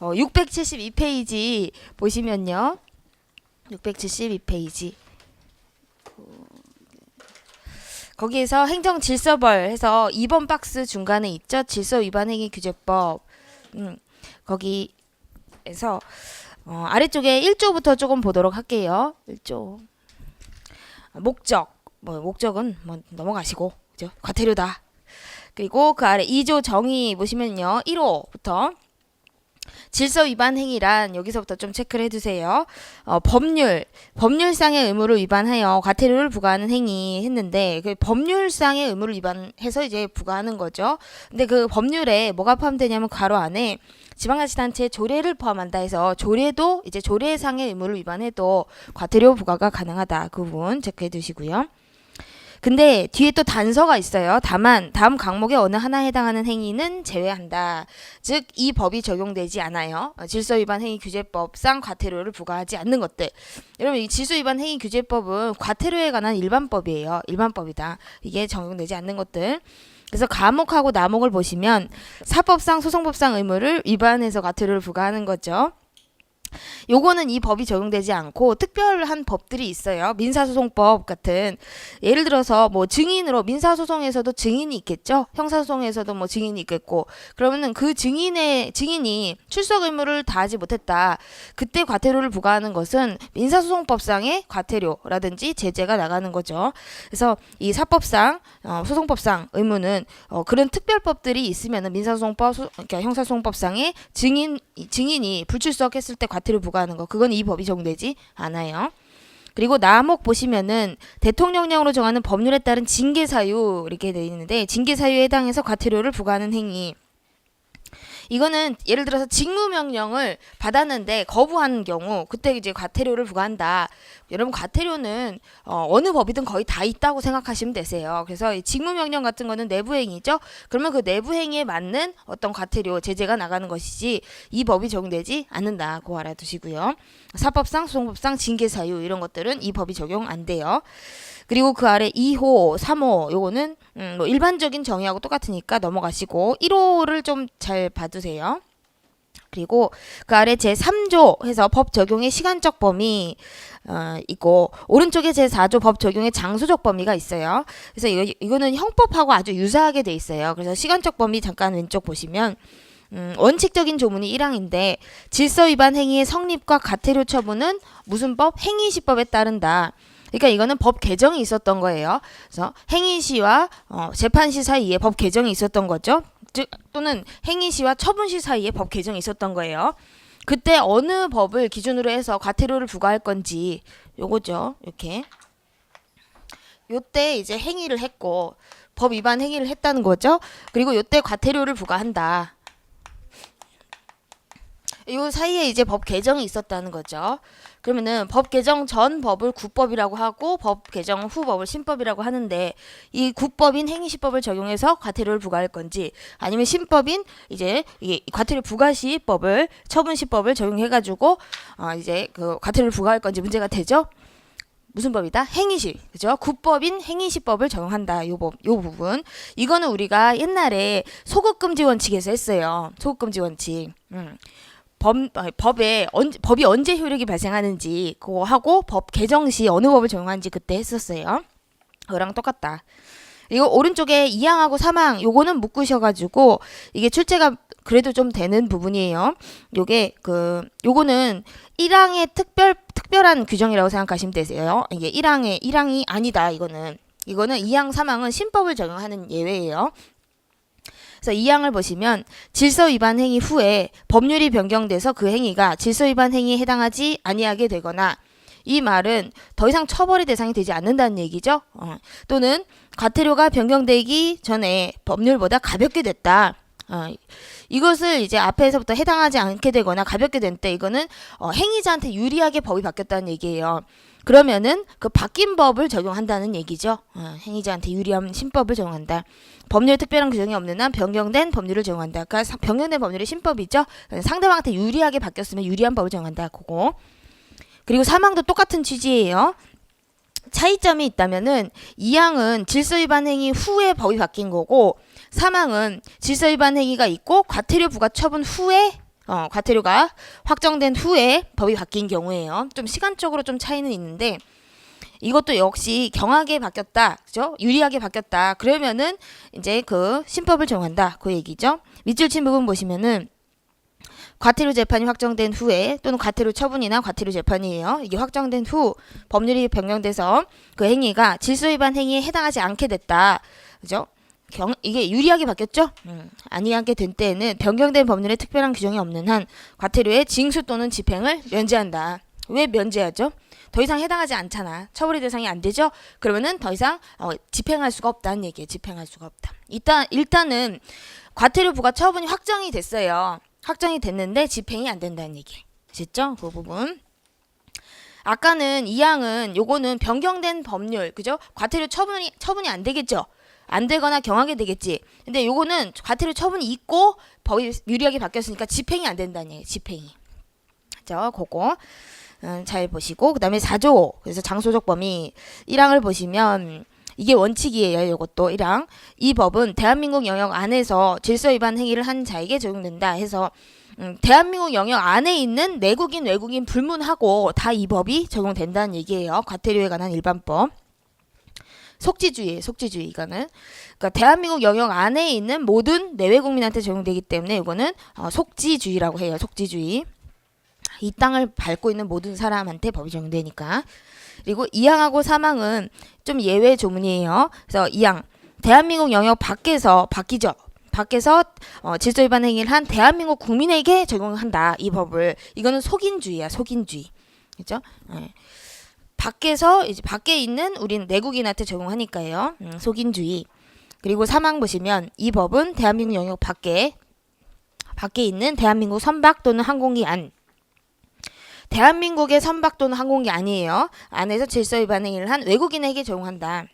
672페이지 보시면요. 672페이지. 거기에서 행정질서벌 해서 2번 박스 중간에 있죠. 질서위반행위 규제법. 거기에서 아래쪽에 1조부터 조금 보도록 할게요. 1조. 목적. 목적은 넘어가시고. 그죠? 과태료다. 그리고 그 아래 2조 정의 보시면요. 1호부터 질서위반 행위란 여기서부터 좀 체크를 해두세요. 법률상의 의무를 위반하여 과태료를 부과하는 행위 했는데 그 법률상의 의무를 위반해서 이제 부과하는 거죠. 근데 그 법률에 뭐가 포함되냐면 괄호 안에 지방자치단체 조례를 포함한다 해서 조례도 이제 조례상의 의무를 위반해도 과태료 부과가 가능하다. 그 부분 체크해 두시고요. 근데 뒤에 또 단서가 있어요. 다만 다음 강목의 어느 하나에 해당하는 행위는 제외한다. 즉 이 법이 적용되지 않아요. 질서위반 행위 규제법상 과태료를 부과하지 않는 것들. 여러분 이 질서위반 행위 규제법은 과태료에 관한 일반법이에요. 일반법이다. 이게 적용되지 않는 것들. 그래서 과목하고 나목을 보시면 사법상 소송법상 의무를 위반해서 과태료를 부과하는 거죠. 요거는 이 법이 적용되지 않고 특별한 법들이 있어요. 민사소송법 같은 예를 들어서 뭐 증인으로 민사소송에서도 증인이 있겠죠. 형사소송에서도 뭐 증인이 있겠고 그러면은 그 증인이 출석 의무를 다하지 못했다. 그때 과태료를 부과하는 것은 민사소송법상의 과태료라든지 제재가 나가는 거죠. 그래서 이 사법상 소송법상 의무는 그런 특별법들이 있으면은 민사소송법 그러니까 형사소송법상의 증인이 불출석했을 때 과태료 부과하는 거 그건 이 법이 적용되지 않아요. 그리고 나목 보시면은 대통령령으로 정하는 법률에 따른 징계 사유 이렇게 되어 있는데 징계 사유에 해당해서 과태료를 부과하는 행위. 이거는 예를 들어서 직무명령을 받았는데 거부하는 경우 그때 이제 과태료를 부과한다. 여러분 과태료는 어느 법이든 거의 다 있다고 생각하시면 되세요. 그래서 이 직무명령 같은 거는 내부행위죠. 그러면 그 내부행위에 맞는 어떤 과태료 제재가 나가는 것이지 이 법이 적용되지 않는다. 그거 알아두시고요. 사법상 소송법상 징계사유 이런 것들은 이 법이 적용 안 돼요. 그리고 그 아래 2호, 3호 요거는 뭐 일반적인 정의하고 똑같으니까 넘어가시고 1호를 좀 잘 봐두세요. 그리고 그 아래 제3조 해서 법 적용의 시간적 범위 있고 오른쪽에 제4조 법 적용의 장소적 범위가 있어요. 그래서 이거는 형법하고 아주 유사하게 돼 있어요. 그래서 시간적 범위 잠깐 왼쪽 보시면 원칙적인 조문이 1항인데 질서위반 행위의 성립과 과태료 처분은 무슨 법? 행위시법에 따른다. 그러니까 이거는 법 개정이 있었던 거예요. 그래서 행위시와 재판시 사이에 법 개정이 있었던 거죠. 즉 또는 행위시와 처분시 사이에 법 개정이 있었던 거예요. 그때 어느 법을 기준으로 해서 과태료를 부과할 건지 요거죠. 이렇게. 요때 이제 행위를 했고 법 위반 행위를 했다는 거죠. 그리고 요때 과태료를 부과한다. 요 사이에 이제 법 개정이 있었다는 거죠. 그러면은 법 개정 전 법을 구법이라고 하고 법 개정 후 법을 신법이라고 하는데 이 구법인 행위시법을 적용해서 과태료를 부과할 건지 아니면 신법인 이제 이 과태료 부과시법을 처분시법을 적용해가지고 이제 그 과태료를 부과할 건지 문제가 되죠. 무슨 법이다? 행위시. 그죠? 구법인 행위시법을 적용한다. 요 부분. 이거는 우리가 옛날에 소급금지 원칙에서 했어요. 소급금지 원칙. 법이 언제 효력이 발생하는지 그거 하고 법 개정 시 어느 법을 적용하는지 그때 했었어요. 그거랑 똑같다. 이거 오른쪽에 2항하고 3항 요거는 묶으셔가지고 이게 출제가 그래도 좀 되는 부분이에요. 요거는 1항의 특별한 규정이라고 생각하시면 되세요. 이게 1항이 아니다. 이거는 2항 3항은 신법을 적용하는 예외예요. 그래서 2항을 보시면 질서위반 행위 후에 법률이 변경돼서 그 행위가 질서위반 행위에 해당하지 아니하게 되거나 이 말은 더 이상 처벌의 대상이 되지 않는다는 얘기죠. 또는 과태료가 변경되기 전에 법률보다 가볍게 됐다. 이것을 이제 앞에서부터 해당하지 않게 되거나 가볍게 된 때 이거는 행위자한테 유리하게 법이 바뀌었다는 얘기예요. 그러면은 그 바뀐 법을 적용한다는 얘기죠. 행위자한테 유리한 신법을 적용한다. 법률 특별한 규정이 없는 한 변경된 법률을 적용한다. 그러니까 변경된 법률이 신법이죠. 상대방한테 유리하게 바뀌었으면 유리한 법을 적용한다. 그거. 그리고 3항도 똑같은 취지예요. 차이점이 있다면은 2항은 질서위반 행위 후에 법이 바뀐 거고 3항은 질서위반 행위가 있고 과태료 부과 처분 후에 과태료가 확정된 후에 법이 바뀐 경우에요. 좀 시간적으로 좀 차이는 있는데 이것도 역시 경하게 바뀌었다, 그죠? 유리하게 바뀌었다. 그러면은 이제 그 신법을 적용한다, 그 얘기죠. 밑줄 친 부분 보시면은 과태료 재판이 확정된 후에 또는 과태료 처분이나 과태료 재판이에요. 이게 확정된 후 법률이 변경돼서 그 행위가 질서 위반 행위에 해당하지 않게 됐다, 그죠? 이게 유리하게 바뀌었죠? 아니하게 된 때에는 변경된 법률에 특별한 규정이 없는 한 과태료의 징수 또는 집행을 면제한다. 왜 면제하죠? 더 이상 해당하지 않잖아. 처벌의 대상이 안 되죠? 그러면은 더 이상 집행할 수가 없다는 얘기예요. 집행할 수가 없다. 일단은 과태료 부과 처분이 확정이 됐어요. 확정이 됐는데 집행이 안 된다는 얘기. 아셨죠? 그 부분. 아까는 이 항은 요거는 변경된 법률, 그죠? 과태료 처분이 안 되겠죠? 안 되거나 경하게 되겠지. 근데 요거는 과태료 처분이 있고 법이 유리하게 바뀌었으니까 집행이 안 된다는 얘기예요. 집행이. 그죠? 그거. 잘 보시고 그다음에 4조 그래서 장소적 범위 1항을 보시면 이게 원칙이에요. 이것도 1항. 이 법은 대한민국 영역 안에서 질서 위반 행위를 한 자에게 적용된다 해서 대한민국 영역 안에 있는 내국인 외국인 불문하고 다 이 법이 적용된다는 얘기예요. 과태료에 관한 일반법. 속지주의예요. 속지주의 이거는. 그러니까 대한민국 영역 안에 있는 모든 내외국민한테 적용되기 때문에 이거는 속지주의라고 해요. 속지주의. 이 땅을 밟고 있는 모든 사람한테 법이 적용되니까. 그리고 2항하고 3항은 좀 예외 조문이에요. 그래서 2항 대한민국 영역 밖에서 바뀌죠. 밖에서 질서 위반 행위를 한 대한민국 국민에게 적용한다. 이 법을. 이거는 속인주의야. 속인주의. 그죠? 네. 밖에서 이제 밖에 있는 우린 내국인한테 적용하니까요. 속인주의. 그리고 3항 보시면 이 법은 대한민국 영역 밖에 있는 대한민국 선박 또는 항공기 안 대한민국의 선박 또는 항공기 아니에요. 안에서 질서 위반 행위를 한 외국인에게 적용한다.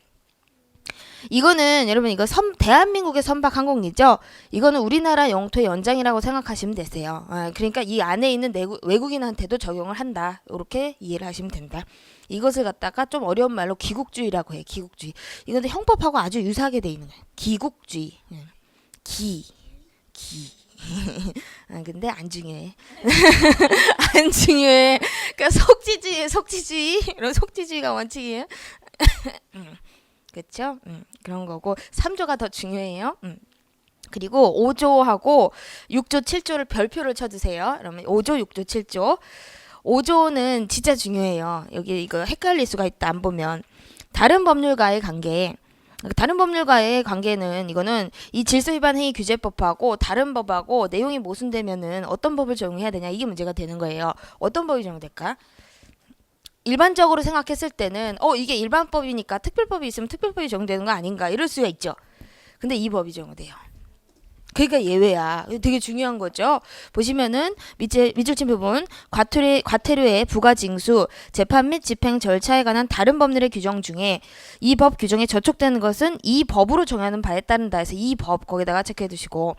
이거는 여러분 이거 대한민국의 선박 항공기죠. 이거는 우리나라 영토의 연장이라고 생각하시면 되세요. 그러니까 이 안에 있는 외국인한테도 적용을 한다. 이렇게 이해를 하시면 된다. 이것을 갖다가 좀 어려운 말로 기국주의라고 해요. 기국주의. 이건 형법하고 아주 유사하게 돼 있는 거예요. 기국주의. 기. 근데 안 중요해. 안 중요해. 그러니까 속지주의. 이런 속지주의가 원칙이에요. 그렇죠? 그런 거고 3조가 더 중요해요. 그리고 5조하고 6조, 7조를 별표를 쳐주세요. 그러면 5조, 6조, 7조. 5조는 진짜 중요해요. 여기 이거 헷갈릴 수가 있다. 안 보면. 다른 법률과의 관계는 이거는 이 질서 위반 행위 규제법하고 다른 법하고 내용이 모순되면은 어떤 법을 적용해야 되냐 이게 문제가 되는 거예요. 어떤 법이 적용될까? 일반적으로 생각했을 때는 이게 일반법이니까 특별법이 있으면 특별법이 적용되는 거 아닌가 이럴 수가 있죠. 근데 이 법이 적용돼요. 그러니까 예외야. 되게 중요한 거죠. 보시면은 밑줄 친 부분 과태료의 부과 징수, 재판 및 집행 절차에 관한 다른 법률의 규정 중에 이 법 규정에 저촉되는 것은 이 법으로 정하는 바에 따른다 해서 이 법 거기다가 체크해 두시고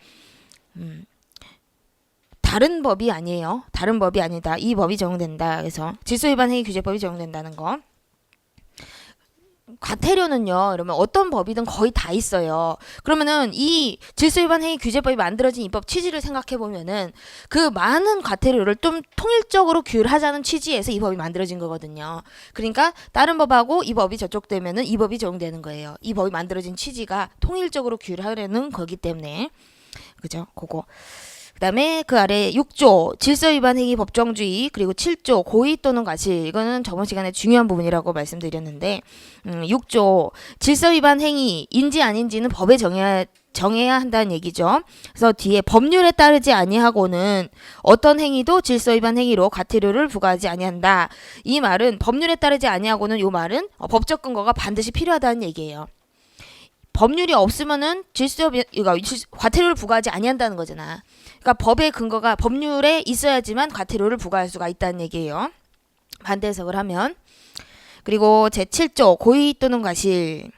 다른 법이 아니에요. 다른 법이 아니다. 이 법이 적용된다. 그래서 질서 위반 행위 규제법이 적용된다는 거. 과태료는요, 그러면 어떤 법이든 거의 다 있어요. 그러면은 이 질서 위반 행위 규제법이 만들어진 이 법 취지를 생각해 보면은 그 많은 과태료를 좀 통일적으로 규율하자는 취지에서 이 법이 만들어진 거거든요. 그러니까 다른 법하고 이 법이 저촉되면은 이 법이 적용되는 거예요. 이 법이 만들어진 취지가 통일적으로 규율하려는 거기 때문에. 그죠? 그거. 그 다음에 그 아래 6조 질서 위반 행위 법정주의 그리고 7조 고의 또는 과실 이거는 저번 시간에 중요한 부분이라고 말씀드렸는데 6조 질서 위반 행위인지 아닌지는 법에 정해야 한다는 얘기죠. 그래서 뒤에 법률에 따르지 아니하고는 어떤 행위도 질서 위반 행위로 과태료를 부과하지 아니한다. 이 말은 법률에 따르지 아니하고는 이 말은 법적 근거가 반드시 필요하다는 얘기예요. 법률이 없으면은 과태료를 부과하지 아니한다는 거잖아. 그러니까 법의 근거가 법률에 있어야지만 과태료를 부과할 수가 있다는 얘기예요. 반대 해석을 하면. 그리고 제7조 고의 또는 과실.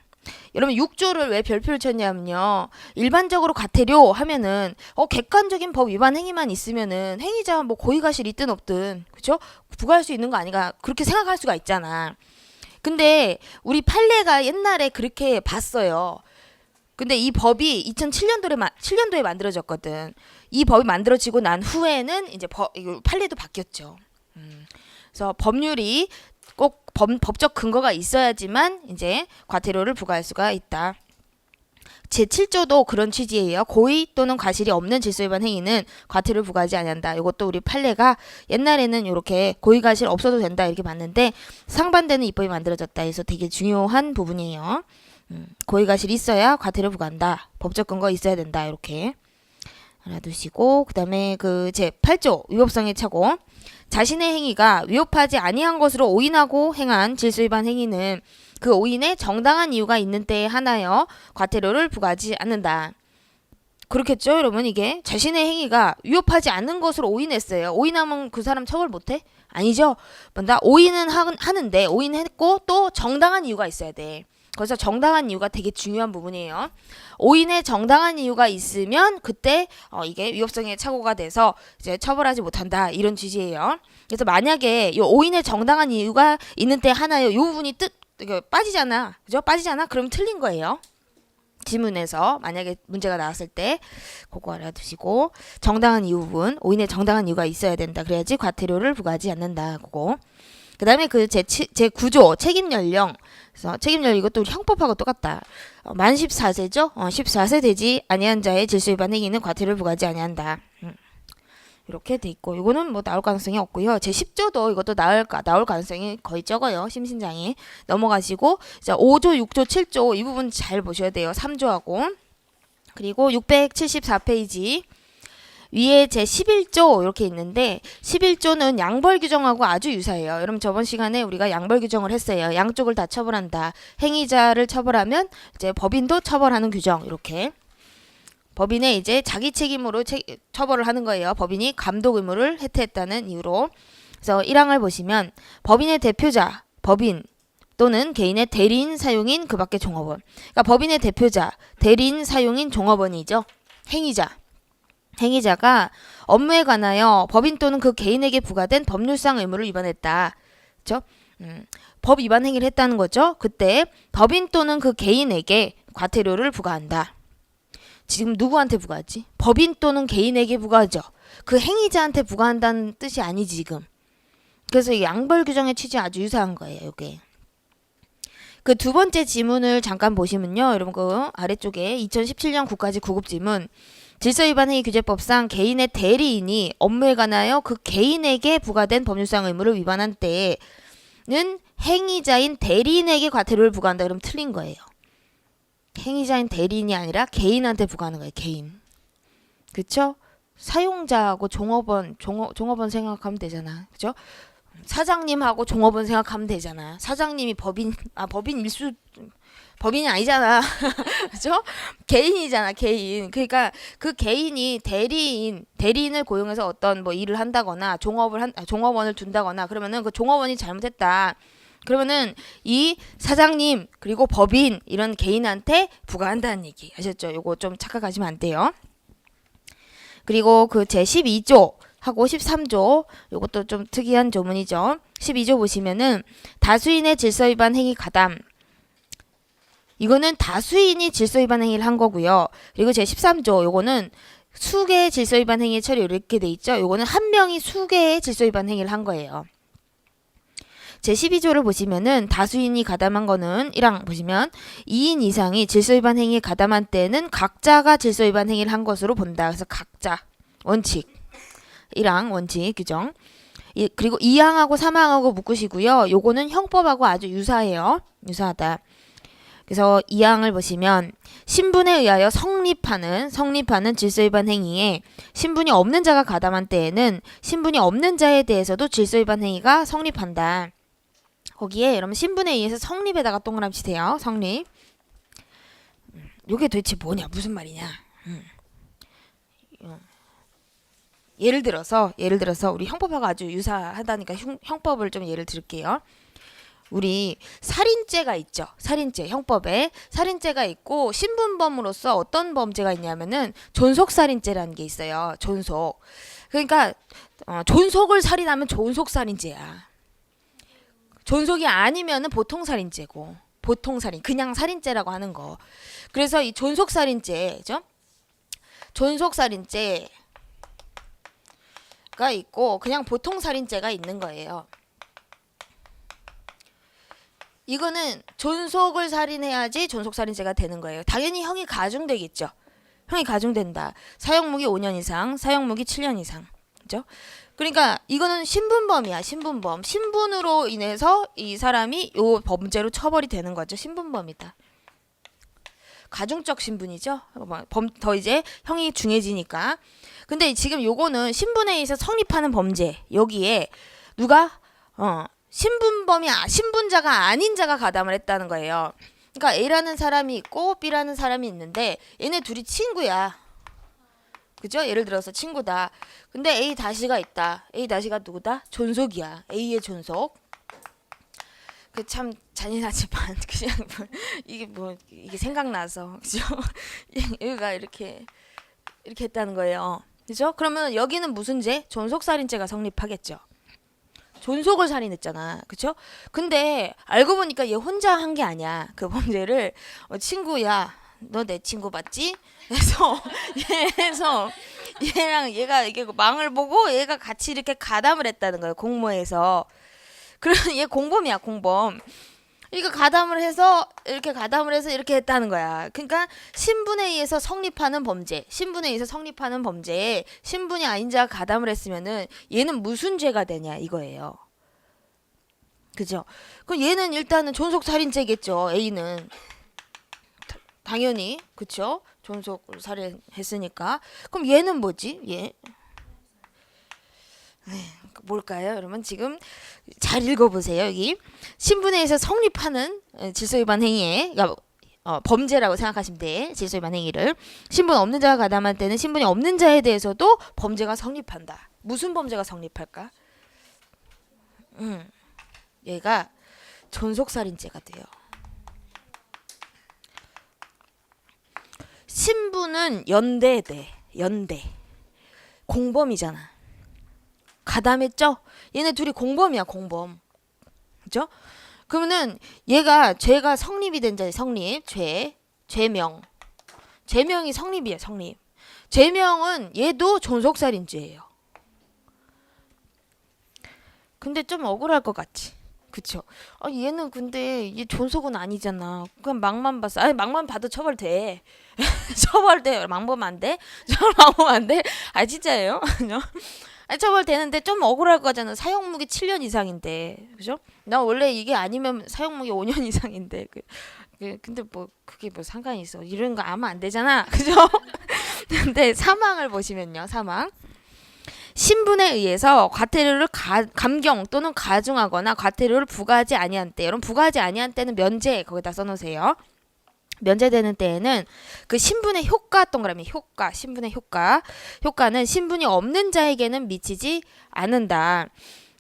여러분 6조를 왜 별표를 쳤냐면요. 일반적으로 과태료 하면은 객관적인 법 위반 행위만 있으면은 행위자 뭐 고의 과실 있든 없든 그죠? 부과할 수 있는 거 아닌가 그렇게 생각할 수가 있잖아. 근데 우리 판례가 옛날에 그렇게 봤어요. 근데 이 법이 7년도에 만들어졌거든. 이 법이 만들어지고 난 후에는 이제 이거 판례도 바뀌었죠. 그래서 법률이 꼭 법적 근거가 있어야지만 이제 과태료를 부과할 수가 있다. 제7조도 그런 취지예요. 고의 또는 과실이 없는 질서위반 행위는 과태료를 부과하지 아니한다. 이것도 우리 판례가 옛날에는 이렇게 고의 과실 없어도 된다 이렇게 봤는데 상반되는 입법이 만들어졌다 해서 되게 중요한 부분이에요. 고의 과실이 있어야 과태료 부과한다. 법적 근거 있어야 된다. 이렇게 알아두시고 그다음에 그 제8조 위법성의 착오. 자신의 행위가 위법하지 아니한 것으로 오인하고 행한 질서위반 행위는 그 오인에 정당한 이유가 있는 때에 하나여 과태료를 부과하지 않는다. 그렇겠죠, 여러분? 이게 자신의 행위가 위법하지 않는 것으로 오인했어요. 오인하면 그 사람 처벌 못해? 아니죠. 뭔가 오인은 하는데 오인했고 또 정당한 이유가 있어야 돼. 그래서 정당한 이유가 되게 중요한 부분이에요. 오인에 정당한 이유가 있으면 그때 이게 위법성의 착오가 돼서 이제 처벌하지 못한다 이런 취지예요. 그래서 만약에 이 오인에 정당한 이유가 있는 때 하나요. 이 부분이 빠지잖아, 그죠? 빠지잖아. 그럼 틀린 거예요. 지문에서 만약에 문제가 나왔을 때 그거 알아두시고 정당한 이유 부분, 오인에 정당한 이유가 있어야 된다. 그래야지 과태료를 부과하지 않는다. 그거. 그 다음에 그 제9조 책임 연령. 그래서 책임 연령 이것도 우리 형법하고 똑같다. 만 14세죠? 14세 되지 아니한 자의 질서위반 행위는 과태료를 부과하지 아니한다. 이렇게 돼 있고 이거는 뭐 나올 가능성이 없고요. 제10조도 이것도 나올 가능성이 거의 적어요. 심신장애 넘어가시고 자 5조, 6조, 7조 이 부분 잘 보셔야 돼요. 3조하고 그리고 674페이지 위에 제11조 이렇게 있는데 11조는 양벌 규정하고 아주 유사해요. 여러분 저번 시간에 우리가 양벌 규정을 했어요. 양쪽을 다 처벌한다. 행위자를 처벌하면 이제 법인도 처벌하는 규정 이렇게. 법인의 이제 자기 책임으로 처벌을 하는 거예요. 법인이 감독 의무를 해태했다는 이유로. 그래서 1항을 보시면 법인의 대표자, 법인 또는 개인의 대리인, 사용인, 그 밖의 종업원. 그러니까 법인의 대표자, 대리인, 사용인, 종업원이죠. 행위자가 업무에 관하여 법인 또는 그 개인에게 부과된 법률상 의무를 위반했다. 그렇죠? 법 위반 행위를 했다는 거죠. 그때 법인 또는 그 개인에게 과태료를 부과한다. 지금 누구한테 부과하지? 법인 또는 개인에게 부과하죠. 그 행위자한테 부과한다는 뜻이 아니지 지금. 그래서 이 양벌 규정의 취지 아주 유사한 거예요. 이게. 그 두 번째 지문을 잠깐 보시면요. 여러분 그 아래쪽에 2017년 국가직 구급지문 질서위반 행위 규제법상 개인의 대리인이 업무에 관하여 그 개인에게 부과된 법률상 의무를 위반한 때에는 행위자인 대리인에게 과태료를 부과한다. 그러면 틀린 거예요. 행위자인 대리인이 아니라 개인한테 부과하는 거예요. 개인. 그쵸? 사용자하고 종업원 생각하면 되잖아. 그죠? 사장님하고 종업원 생각하면 되잖아. 사장님이 법인이 아니잖아. 그죠? 개인이잖아, 개인. 그러니까 그 개인이 대리인을 고용해서 어떤 뭐 일을 한다거나 종업원을 둔다거나 그러면은 그 종업원이 잘못했다. 그러면은 이 사장님 그리고 법인 이런 개인한테 부과한다는 얘기 아셨죠? 요거 좀 착각하시면 안 돼요. 그리고 그 제12조 하고 13조 요것도 좀 특이한 조문이죠. 12조 보시면은 다수인의 질서위반 행위 가담 이거는 다수인이 질서위반 행위를 한 거고요. 그리고 제13조 요거는 수개의 질서위반 행위 처리 이렇게 돼 있죠. 요거는 한 명이 수개의 질서위반 행위를 한 거예요. 제12조를 보시면은 다수인이 가담한 거는 1항 보시면 2인 이상이 질서위반 행위에 가담한 때는 각자가 질서위반 행위를 한 것으로 본다. 그래서 각자 원칙 1항 원칙 규정 그리고 2항하고 3항하고 묶으시고요. 요거는 형법하고 아주 유사해요. 유사하다. 그래서 2항을 보시면 신분에 의하여 성립하는 질서위반 행위에 신분이 없는 자가 가담한 때에는 신분이 없는 자에 대해서도 질서위반 행위가 성립한다. 거기에 여러분 신분에 의해서 성립에다가 동그라미 치세요. 성립. 요게 도대체 뭐냐? 무슨 말이냐? 예를 들어서 우리 형법하고 아주 유사하다니까 형법을 좀 예를 들게요. 우리 살인죄가 있죠. 살인죄 형법에 살인죄가 있고 신분범으로서 어떤 범죄가 있냐면은 존속살인죄라는 게 있어요. 존속. 그러니까 존속을 살인하면 존속살인죄야. 존속이 아니면은 보통살인죄고 보통 살인, 그냥 살인죄라고 하는 거. 그래서 이 존속살인죄죠. 존속살인죄가 있고 그냥 보통 살인죄가 있는 거예요. 이거는 존속을 살인해야지 존속살인죄가 되는 거예요. 당연히 형이 가중되겠죠. 형이 가중된다. 사형무기 5년 이상, 사형무기 7년 이상. 그죠? 그러니까 이거는 신분범이야. 신분범. 신분으로 인해서 이 사람이 요 범죄로 처벌이 되는 거죠. 신분범이다. 가중적 신분이죠. 더 이제 형이 중해지니까. 근데 지금 요거는 신분에 의해서 성립하는 범죄. 여기에 누가 신분자가 아닌 자가 가담을 했다는 거예요. 그러니까 A라는 사람이 있고 B라는 사람이 있는데 얘네 둘이 친구야. 그죠? 예를 들어서 친구다. 근데 A 다시가 있다. A 다시가 누구다? 존속이야. A의 존속. 그 참 잔인하지만 그냥 이게 생각나서 그죠? 얘가 이렇게 했다는 거예요. 그죠? 그러면 여기는 무슨 죄? 존속살인죄가 성립하겠죠. 존속을 살인했잖아. 그쵸? 근데 알고 보니까 얘 혼자 한 게 아니야. 그 범죄를 친구야 너 내 친구 맞지? 해서 얘랑 얘가 이게 망을 보고 얘가 같이 이렇게 가담을 했다는 거예요. 공모해서. 그래서 얘 공범이야. 공범. 이거 가담을 해서 이렇게 했다는 거야. 그러니까 신분에 의해서 성립하는 범죄, 신분에 의해서 성립하는 범죄에 신분이 아닌 자가 가담을 했으면은 얘는 무슨 죄가 되냐 이거예요. 그죠? 그럼 얘는 일단은 존속살인죄겠죠. A는 당연히 그쵸? 존속을 살인했으니까. 그럼 얘는 뭐지? 얘 뭘까요? 여러분 지금 잘 읽어보세요. 여기 신분에 의해서 성립하는 질서위반 행위에 범죄라고 생각하시면 돼. 질서위반 행위를 신분 없는 자가 가담할 때는 신분이 없는 자에 대해서도 범죄가 성립한다. 무슨 범죄가 성립할까? 얘가 존속살인죄가 돼요. 신분은 연대돼. 연대. 공범이잖아. 가담했죠? 얘네 둘이 공범이야. 공범. 그죠? 그러면은 얘가 죄가 성립이 된 자의 성립. 죄명. 죄명이 성립이야. 성립. 죄명은 얘도 존속살인죄예요. 근데 좀 억울할 것 같지? 그쵸? 얘는 근데 얘 존속은 아니잖아. 그냥 망만 봤어. 아니 망만 봐도 처벌돼. 처벌돼. 망보면 안 돼? 망보면 안 돼? 진짜예요? 아니 처벌되는데 좀 억울할 거잖아. 사형무기 7년 이상인데. 그죠? 나 원래 이게 아니면 사형무기 5년 이상인데. 근데 뭐 그게 뭐 상관이 있어. 이런 거 아면 안 되잖아. 그죠? 근데 사망을 보시면요. 사망. 신분에 의해서 과태료를 감경 또는 가중하거나 과태료를 부과하지 아니한 때. 여러분 부과하지 아니한 때는 면제 거기다 써놓으세요. 면제되는 때에는 그 신분의 효과 동그라미 효과 신분의 효과는 신분이 없는 자에게는 미치지 않는다.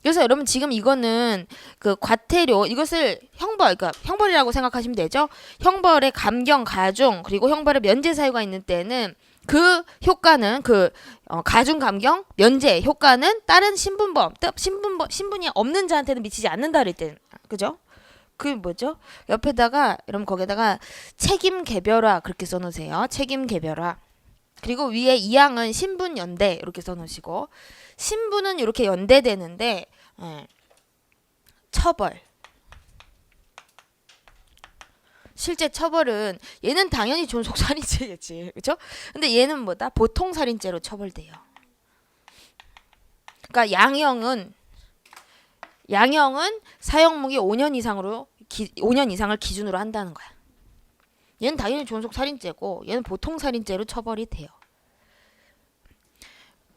그래서 여러분 지금 이거는 그 과태료 이것을 그러니까 형벌이라고 생각하시면 되죠. 형벌의 감경 가중 그리고 형벌의 면제 사유가 있는 때는 그 효과는 가중 감경 면제 효과는 다른 신분이 없는 자한테는 미치지 않는다 그럴 때 그죠? 그 뭐죠? 옆에다가 여러분 거기다가 책임 개별화 그렇게 써놓으세요. 책임 개별화. 그리고 위에 이항은 신분 연대 이렇게 써놓으시고 신분은 이렇게 연대되는데 처벌. 실제 처벌은 얘는 당연히 존속살인죄겠지. 그렇죠? 근데 얘는 뭐다? 보통살인죄로 처벌돼요. 그러니까 양형은 사형무기 5년 이상을 기준으로 한다는 거야. 얘는 당연히 존속살인죄고 얘는 보통살인죄로 처벌이 돼요.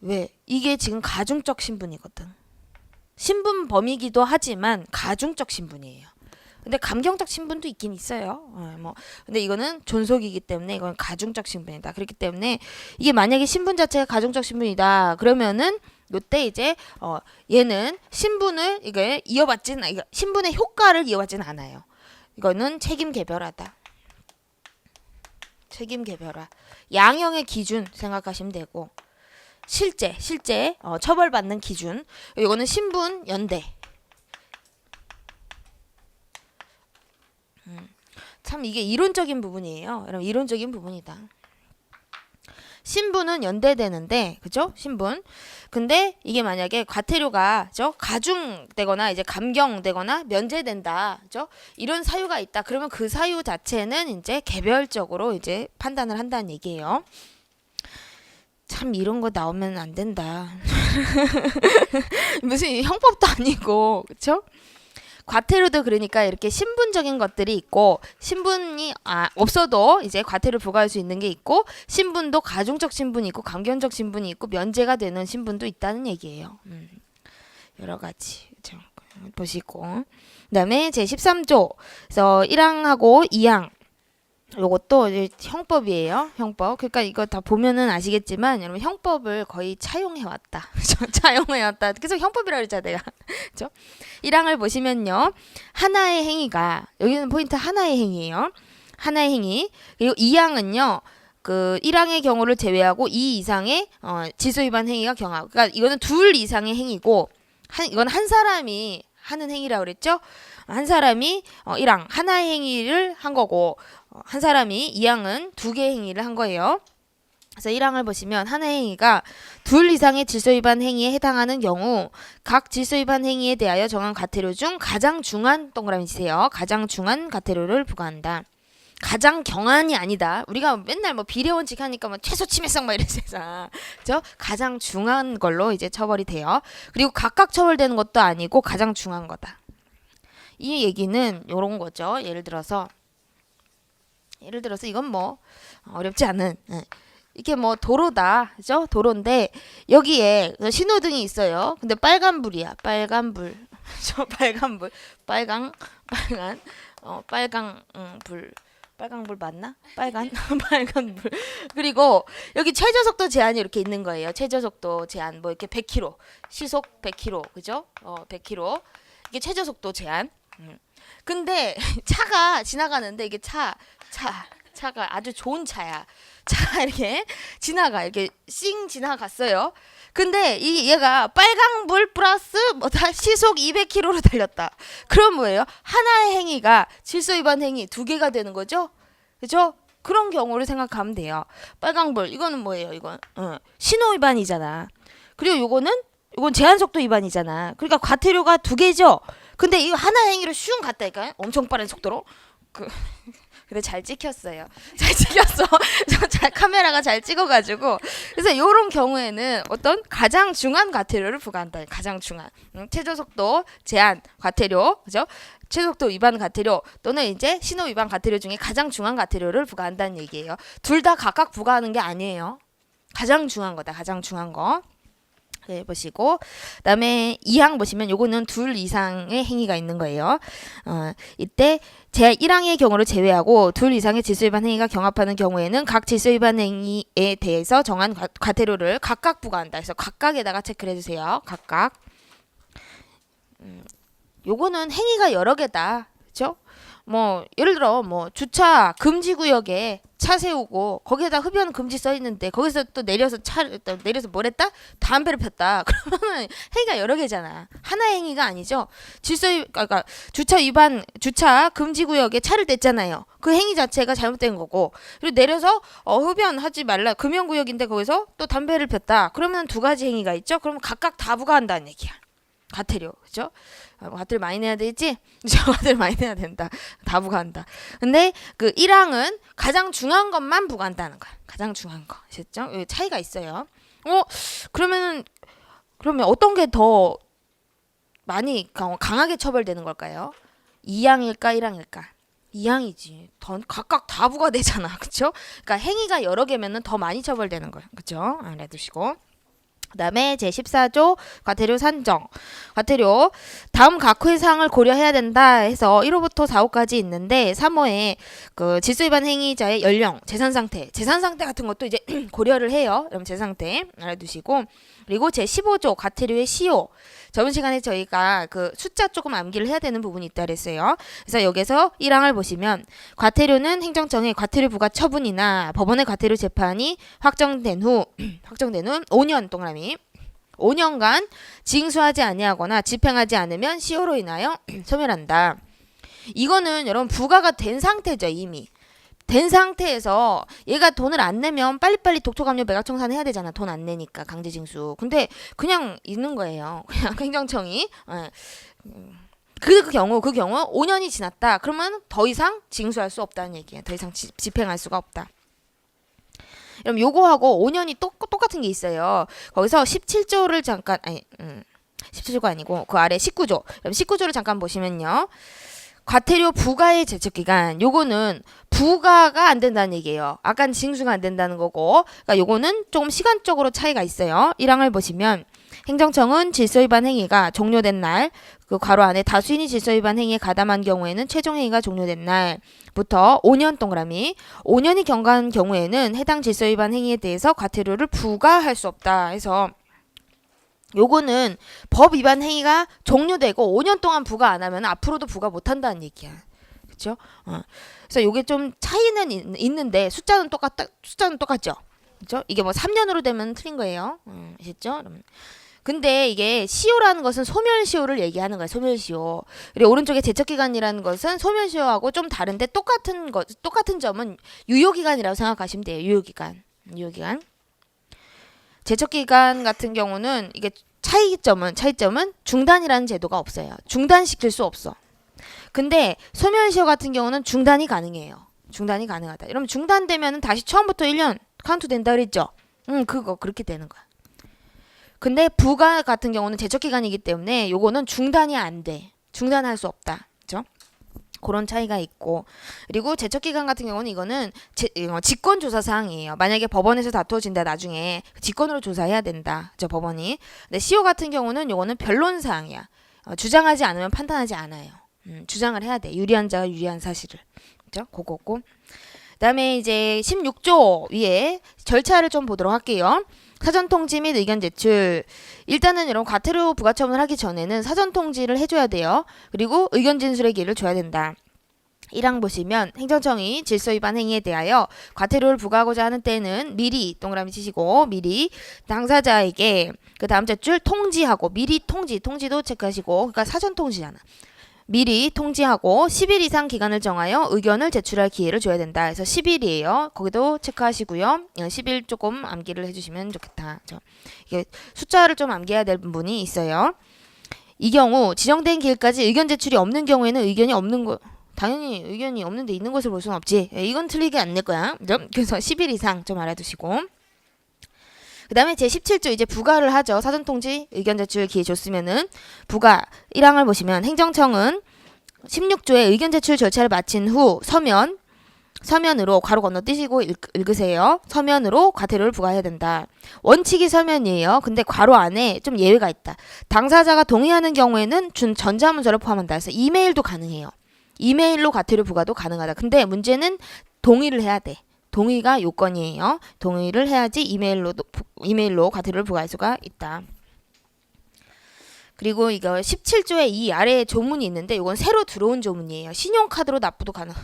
왜? 이게 지금 가중적 신분이거든. 신분범이기도 하지만 가중적 신분이에요. 근데 감경적 신분도 있긴 있어요. 근데 이거는 존속이기 때문에 이건 가중적 신분이다. 그렇기 때문에 이게 만약에 신분 자체가 가중적 신분이다. 그러면은 요때 이제 얘는 신분을 이게 신분의 효과를 이어받지는 않아요. 이거는 책임 개별하다. 책임 개별화. 양형의 기준 생각하시면 되고 실제 처벌받는 기준 이거는 신분 연대. 참 이게 이론적인 부분이에요. 여러분 이론적인 부분이다. 신분은 연대되는데, 그죠? 신분. 근데 이게 만약에 과태료가, 그죠? 가중되거나 이제 감경되거나 면제된다, 그죠? 이런 사유가 있다. 그러면 그 사유 자체는 이제 개별적으로 이제 판단을 한다는 얘기예요. 참 이런 거 나오면 안 된다. 무슨 형법도 아니고, 그쵸? 과태료도 그러니까 이렇게 신분적인 것들이 있고 신분이 없어도 이제 과태료 부과할 수 있는 게 있고 신분도 가중적 신분이 있고 감경적 신분이 있고 면제가 되는 신분도 있다는 얘기예요. 여러 가지 그렇죠? 보시고 그다음에 제 13조 그래서 1항하고 2항 요것도 이제 형법이에요. 형법. 그러니까 이거 다 보면은 아시겠지만 여러분 형법을 거의 차용해 왔다. 차용해 왔다. 계속 형법이라 그랬잖아 내가. 그렇죠? 1항을 보시면요. 하나의 행위가 여기는 포인트 하나의 행위예요. 하나의 행위. 그리고 2항은요. 그 1항의 경우를 제외하고 2 이상의 질서 위반 행위가 경하고. 그러니까 이거는 둘 이상의 행위고 이건 한 사람이 하는 행위라고 그랬죠? 한 사람이 1항 하나의 행위를 한 거고 한 사람이 2항은 두 개의 행위를 한 거예요. 그래서 1항을 보시면 하나의 행위가 둘 이상의 질서 위반 행위에 해당하는 경우 각 질서 위반 행위에 대하여 정한 과태료 중 가장 중한 동그라미 치세요. 가장 중한 과태료를 부과한다. 가장 경한이 아니다. 우리가 맨날 뭐 비례원칙 하니까 뭐 최소 침해성 막 이러잖아. 그죠? 가장 중한 걸로 이제 처벌이 돼요. 그리고 각각 처벌되는 것도 아니고 가장 중한 거다. 이 얘기는 요런 거죠. 예를 들어서 이건 뭐 어렵지 않은 이게 뭐 도로다, 그죠? 도로인데 여기에 신호등이 있어요. 근데 빨간불이야. 빨간불, 저 빨간불, 빨간 불. 빨간불 맞나? 빨간불. 그리고 여기 최저속도 제한이 이렇게 있는 거예요. 최저속도 제한 뭐 이렇게 100km, 시속 100km, 그죠? 100km 이게 최저속도 제한. 근데 차가 지나가는데 이게 차가 아주 좋은 차야. 차가 이렇게 이렇게 싱 지나갔어요. 근데 얘가 빨강불 플러스 뭐다 시속 200km로 달렸다. 그럼 뭐예요? 하나의 행위가 질서 위반 행위 두 개가 되는 거죠. 그죠? 그런 경우를 생각하면 돼요. 빨강불 이거는 뭐예요? 이건 신호 위반이잖아. 그리고 이건 제한 속도 위반이잖아. 그러니까 과태료가 두 개죠. 근데 이거 하나의 행위로 슝 갔다니까. 엄청 빠른 속도로. 근데 잘 찍혔어요. 잘 찍혔어. 카메라가 잘 찍어가지고. 그래서 이런 경우에는 어떤 가장 중한 과태료를 부과한다. 가장 중한. 최저속도 제한 과태료, 그죠? 최저속도 위반 과태료 또는 이제 신호 위반 과태료 중에 가장 중한 과태료를 부과한다는 얘기예요. 둘 다 각각 부과하는 게 아니에요. 가장 중한 거다. 가장 중한 거. 네, 보시고 그다음에 2항 보시면 요거는 둘 이상의 행위가 있는 거예요. 이때 제 1항의 경우를 제외하고 둘 이상의 질서 위반 행위가 경합하는 경우에는 각 질서 위반 행위에 대해서 정한 과태료를 각각 부과한다. 그래서 각각에다가 체크를 해주세요. 각각. 요거는 행위가 여러 개다. 그렇죠? 뭐 예를 들어 뭐 주차 금지 구역에 차 세우고 거기에다 흡연 금지 써 있는데 거기서 또 내려서 뭘 했다? 담배를 폈다. 그러면 행위가 여러 개잖아. 하나의 행위가 아니죠. 그러니까 주차 금지 구역에 차를 댔잖아요. 그 행위 자체가 잘못된 거고. 그리고 내려서 흡연하지 말라. 금연 구역인데 거기서 또 담배를 폈다. 그러면 두 가지 행위가 있죠. 그러면 각각 다 부과한다는 얘기야. 과태료, 그죠? 과태료 많이 내야 되지? 과태료 많이 내야 된다. 다 부과한다. 근데 그 1항은 가장 중요한 것만 부과한다는 거야. 가장 중요한 거. 아셨죠? 여기 차이가 있어요. 그러면 어떤 게 더 많이 강하게 처벌되는 걸까요? 2항일까 1항일까? 2항이지. 각각 다 부과되잖아. 그쵸? 그러니까 행위가 여러 개면은 더 많이 처벌되는 거야. 그쵸? 알아두시고. 그 다음에 제14조 과태료 산정. 과태료 다음 각 호의 사항을 고려해야 된다 해서 1호부터 4호까지 있는데 3호에 그 질서 위반 행위자의 연령, 재산 상태 같은 것도 이제 고려를 해요. 그럼 재산 상태 알아두시고 그리고 제15조 과태료의 시효. 저번 시간에 저희가 그 숫자 조금 암기를 해야 되는 부분이 있다 그랬어요. 그래서 여기서 1항을 보시면 과태료는 행정청의 과태료 부과 처분이나 법원의 과태료 재판이 확정된 후 5년 동그라미 5년간 징수하지 아니하거나 집행하지 않으면 시효로 인하여 소멸한다. 이거는 여러분 부과가 된 상태죠. 이미 된 상태에서 얘가 돈을 안 내면 빨리빨리 독촉압류 매각청산 해야 되잖아. 돈 안 내니까 강제징수. 근데 그냥 있는 거예요. 그냥 행정청이. 예. 그 경우 5년이 지났다. 그러면 더 이상 징수할 수 없다는 얘기예요. 더 이상 집행할 수가 없다. 그럼 요거하고 5년이 똑같은 게 있어요. 거기서 17조를 잠깐 17조가 아니고 그 아래 19조. 그럼 19조를 잠깐 보시면요. 과태료 부과의 제척기간 요거는 부과가 안 된다는 얘기예요. 아까는 징수가 안 된다는 거고 그러니까 요거는 조금 시간적으로 차이가 있어요. 1항을 보시면 행정청은 질서위반 행위가 종료된 날 그 괄호 안에 다수인이 질서위반 행위에 가담한 경우에는 최종 행위가 종료된 날부터 5년 동그라미 5년이 경과한 경우에는 해당 질서위반 행위에 대해서 과태료를 부과할 수 없다 해서 요거는 법 위반 행위가 종료되고 5년 동안 부과 안 하면 앞으로도 부과 못 한다는 얘기야. 그렇죠? 그래서 요게 좀 차이는 있는데 숫자는 똑같죠. 그렇죠? 이게 뭐 3년으로 되면 틀린 거예요. 아셨죠? 근데 이게 시효라는 것은 소멸시효를 얘기하는 거예요. 소멸시효. 그리고 오른쪽에 제척기간이라는 것은 소멸시효하고 좀 다른데 똑같은 점은 유효기간이라고 생각하시면 돼요. 유효기간. 제척기간 같은 경우는 이게 차이점은 중단이라는 제도가 없어요. 중단시킬 수 없어. 근데 소멸시효 같은 경우는 중단이 가능해요. 중단이 가능하다. 이러면 중단되면은 다시 처음부터 1년 카운트 된다 그랬죠? 그거 그렇게 되는 거야. 근데 부과 같은 경우는 제척기간이기 때문에 요거는 중단이 안 돼. 중단할 수 없다. 그죠? 그런 차이가 있고 그리고 제척기간 같은 경우는 이거는 직권조사 사항이에요. 만약에 법원에서 다투어진다 나중에 직권으로 조사해야 된다. 그죠? 법원이. 근데 시효 같은 경우는 요거는 변론 사항이야. 주장하지 않으면 판단하지 않아요. 주장을 해야 돼. 유리한 자가 유리한 사실을. 그죠? 그거고. 그다음에 이제 16조 위에 절차를 좀 보도록 할게요. 사전통지 및 의견 제출. 일단은 여러분 과태료 부과처분을 하기 전에는 사전통지를 해줘야 돼요. 그리고 의견 진술의 기회를 줘야 된다. 1항 보시면 행정청이 질서위반 행위에 대하여 과태료를 부과하고자 하는 때는 미리 동그라미 치시고 미리 당사자에게 그 다음 줄 통지하고 미리 통지도 체크하시고 그러니까 사전통지잖아. 미리 통지하고 10일 이상 기간을 정하여 의견을 제출할 기회를 줘야 된다. 그래서 10일이에요. 거기도 체크하시고요. 10일 조금 암기를 해주시면 좋겠다. 이게 숫자를 좀 암기해야 될 부분이 있어요. 이 경우 지정된 기일까지 의견 제출이 없는 경우에는 의견이 없는 거 당연히 의견이 없는데 있는 것을 볼 수는 없지. 이건 틀리게 안 낼 거야. 그래서 10일 이상 좀 알아두시고 그 다음에 제17조 이제 부과를 하죠. 사전통지 의견 제출 기회 줬으면은 부과 1항을 보시면 행정청은 16조의 의견 제출 절차를 마친 후 서면으로 괄호 건너뛰시고 읽으세요. 서면으로 과태료를 부과해야 된다. 원칙이 서면이에요. 근데 괄호 안에 좀 예외가 있다. 당사자가 동의하는 경우에는 전자문서를 포함한다. 그래서 이메일도 가능해요. 이메일로 과태료 부과도 가능하다. 근데 문제는 동의를 해야 돼. 동의가 요건이에요. 동의를 해야지 이메일로 과태료를 부과할 수가 있다. 그리고 이거 17조에 이 아래에 조문이 있는데 이건 새로 들어온 조문이에요. 신용카드로 납부도 가능.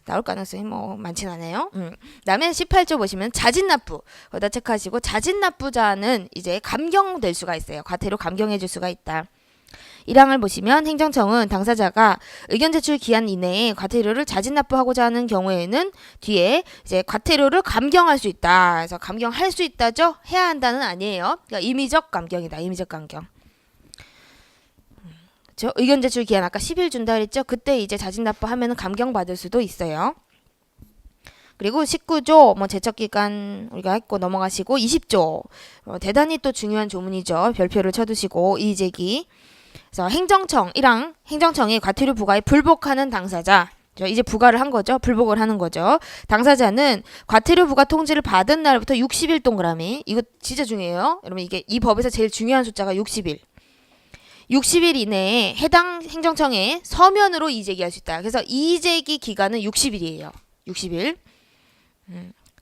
나올 가능성이 뭐 많진 않아요. 그다음에 18조 보시면 자진납부 거기다 체크하시고 자진납부자는 이제 감경될 수가 있어요. 과태료 감경해줄 수가 있다. 1항을 보시면 행정청은 당사자가 의견 제출 기한 이내에 과태료를 자진납부하고자 하는 경우에는 뒤에 이제 과태료를 감경할 수 있다. 그래서 감경할 수 있다죠? 해야 한다는 아니에요. 그러니까 임의적 감경이다. 임의적 감경. 그렇죠? 의견 제출 기한 아까 10일 준다 그랬죠? 그때 이제 자진납부하면 감경받을 수도 있어요. 그리고 19조 뭐 제척기간 우리가 했고 넘어가시고 20조 대단히 또 중요한 조문이죠. 별표를 쳐두시고 이의제기. 그래서 행정청 1항 행정청이 과태료 부과에 불복하는 당사자 이제 부과를 한 거죠. 불복을 하는 거죠. 당사자는 과태료 부과 통지를 받은 날부터 60일 동그라미 이거 진짜 중요해요. 여러분 이게 이 법에서 제일 중요한 숫자가 60일. 60일 이내에 해당 행정청에 서면으로 이의제기할 수 있다. 그래서 이의제기 기간은 60일이에요. 60일.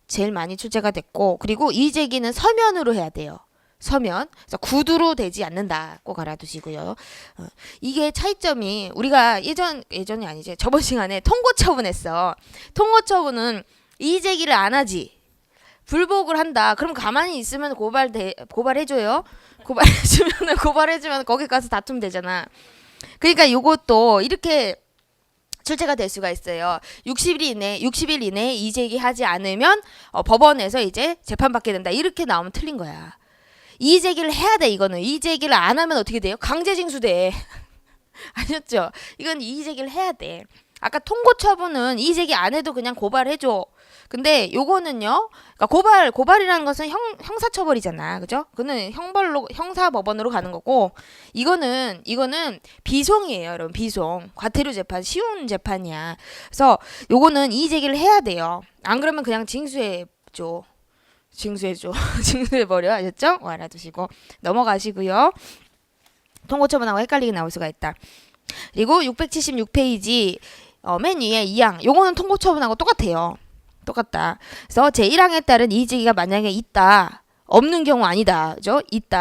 제일 많이 출제가 됐고 그리고 이의제기는 서면으로 해야 돼요. 서면. 그래서 구두로 되지 않는다. 꼭 알아두시고요. 이게 차이점이 우리가 예전이 아니지. 저번 시간에 통고처분했어. 통고처분은 이의제기를 안 하지. 불복을 한다. 그럼 가만히 있으면 고발해줘요. 고발해주면 거기 가서 다투면 되잖아. 그러니까 요것도 이렇게 출제가 될 수가 있어요. 60일 이내에 이의제기하지 않으면 법원에서 이제 재판받게 된다. 이렇게 나오면 틀린 거야. 이의제기를 해야 돼. 이거는 이의제기를 안 하면 어떻게 돼요? 강제징수돼. 아셨죠? 이건 이의제기를 해야 돼. 아까 통고처분은 이의제기 안 해도 그냥 고발해줘. 근데 요거는요, 그러니까 고발이라는 것은 형사처벌이잖아. 그죠? 그는 형사법원으로 가는 거고, 이거는 비송이에요, 여러분. 비송. 과태료 재판, 쉬운 재판이야. 그래서 요거는 이의제기를 해야 돼요. 안 그러면 그냥 징수해줘. 징수해버려. 아셨죠? 알아두시고. 넘어가시고요. 통고처분하고 헷갈리게 나올 수가 있다. 그리고 676페이지 맨 위에 2항 요거는 통고처분하고 똑같아요. 똑같다. 그래서 제1항에 따른 이의제기가 만약에 있다. 없는 경우 아니다. 그죠?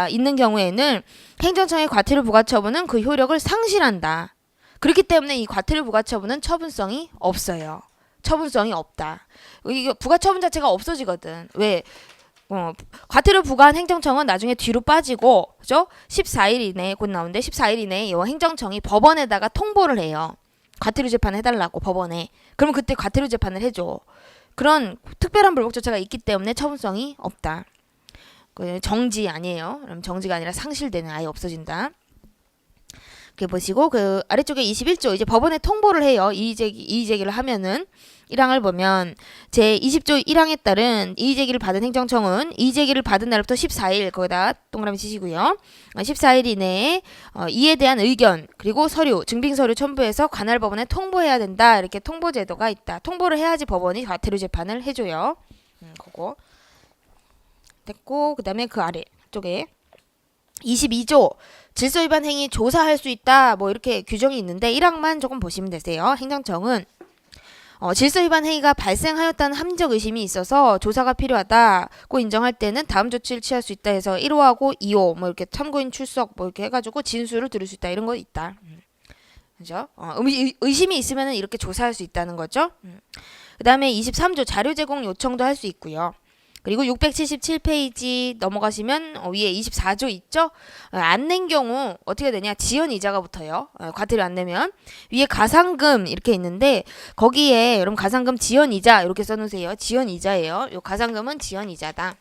있는 경우에는 행정청의 과태료 부과처분은 그 효력을 상실한다. 그렇기 때문에 이 과태료 부과처분은 처분성이 없어요. 처분성이 없다. 이게 부과처분 자체가 없어지거든. 왜? 과태료 부과한 행정청은 나중에 뒤로 빠지고, 그죠? 14일 이내에 곧 나오는데 14일 이내에 이 행정청이 법원에다가 통보를 해요. 과태료 재판을 해달라고 법원에. 그러면 그때 과태료 재판을 해줘. 그런 특별한 불복 조치가 있기 때문에 처분성이 없다. 정지 아니에요. 그럼 정지가 아니라 상실되는, 아예 없어진다. 이렇게 보시고 그 아래쪽에 21조 이제 법원에 통보를 해요. 이의제기를 하면은 1항을 보면 제20조 1항에 따른 이의제기를 받은 행정청은 이의제기를 받은 날부터 14일 거기다 동그라미 치시고요. 14일 이내에 이에 대한 의견 그리고 서류, 증빙서류 첨부해서 관할 법원에 통보해야 된다. 이렇게 통보 제도가 있다. 통보를 해야지 법원이 과태료 재판을 해줘요. 그거 됐고 그 다음에 그 아래쪽에 22조 질서 위반 행위 조사할 수 있다. 뭐 이렇게 규정이 있는데 1항만 조금 보시면 되세요. 행정청은 질서 위반 행위가 발생하였다는 함정 의심이 있어서 조사가 필요하다고 인정할 때는 다음 조치를 취할 수 있다 해서 1호하고 2호 뭐 이렇게 참고인 출석 뭐 이렇게 해가지고 진술을 들을 수 있다 이런 거 있다. 그죠? 의심이 있으면 이렇게 조사할 수 있다는 거죠. 그 다음에 23조 자료 제공 요청도 할 수 있고요. 그리고 677페이지 넘어가시면 위에 24조 있죠? 안 낸 경우 어떻게 되냐? 지연 이자가 붙어요. 과태료 안 내면. 위에 가상금 이렇게 있는데 거기에 여러분 가상금 지연 이자 이렇게 써놓으세요. 지연 이자예요. 요 가상금은 지연 이자다.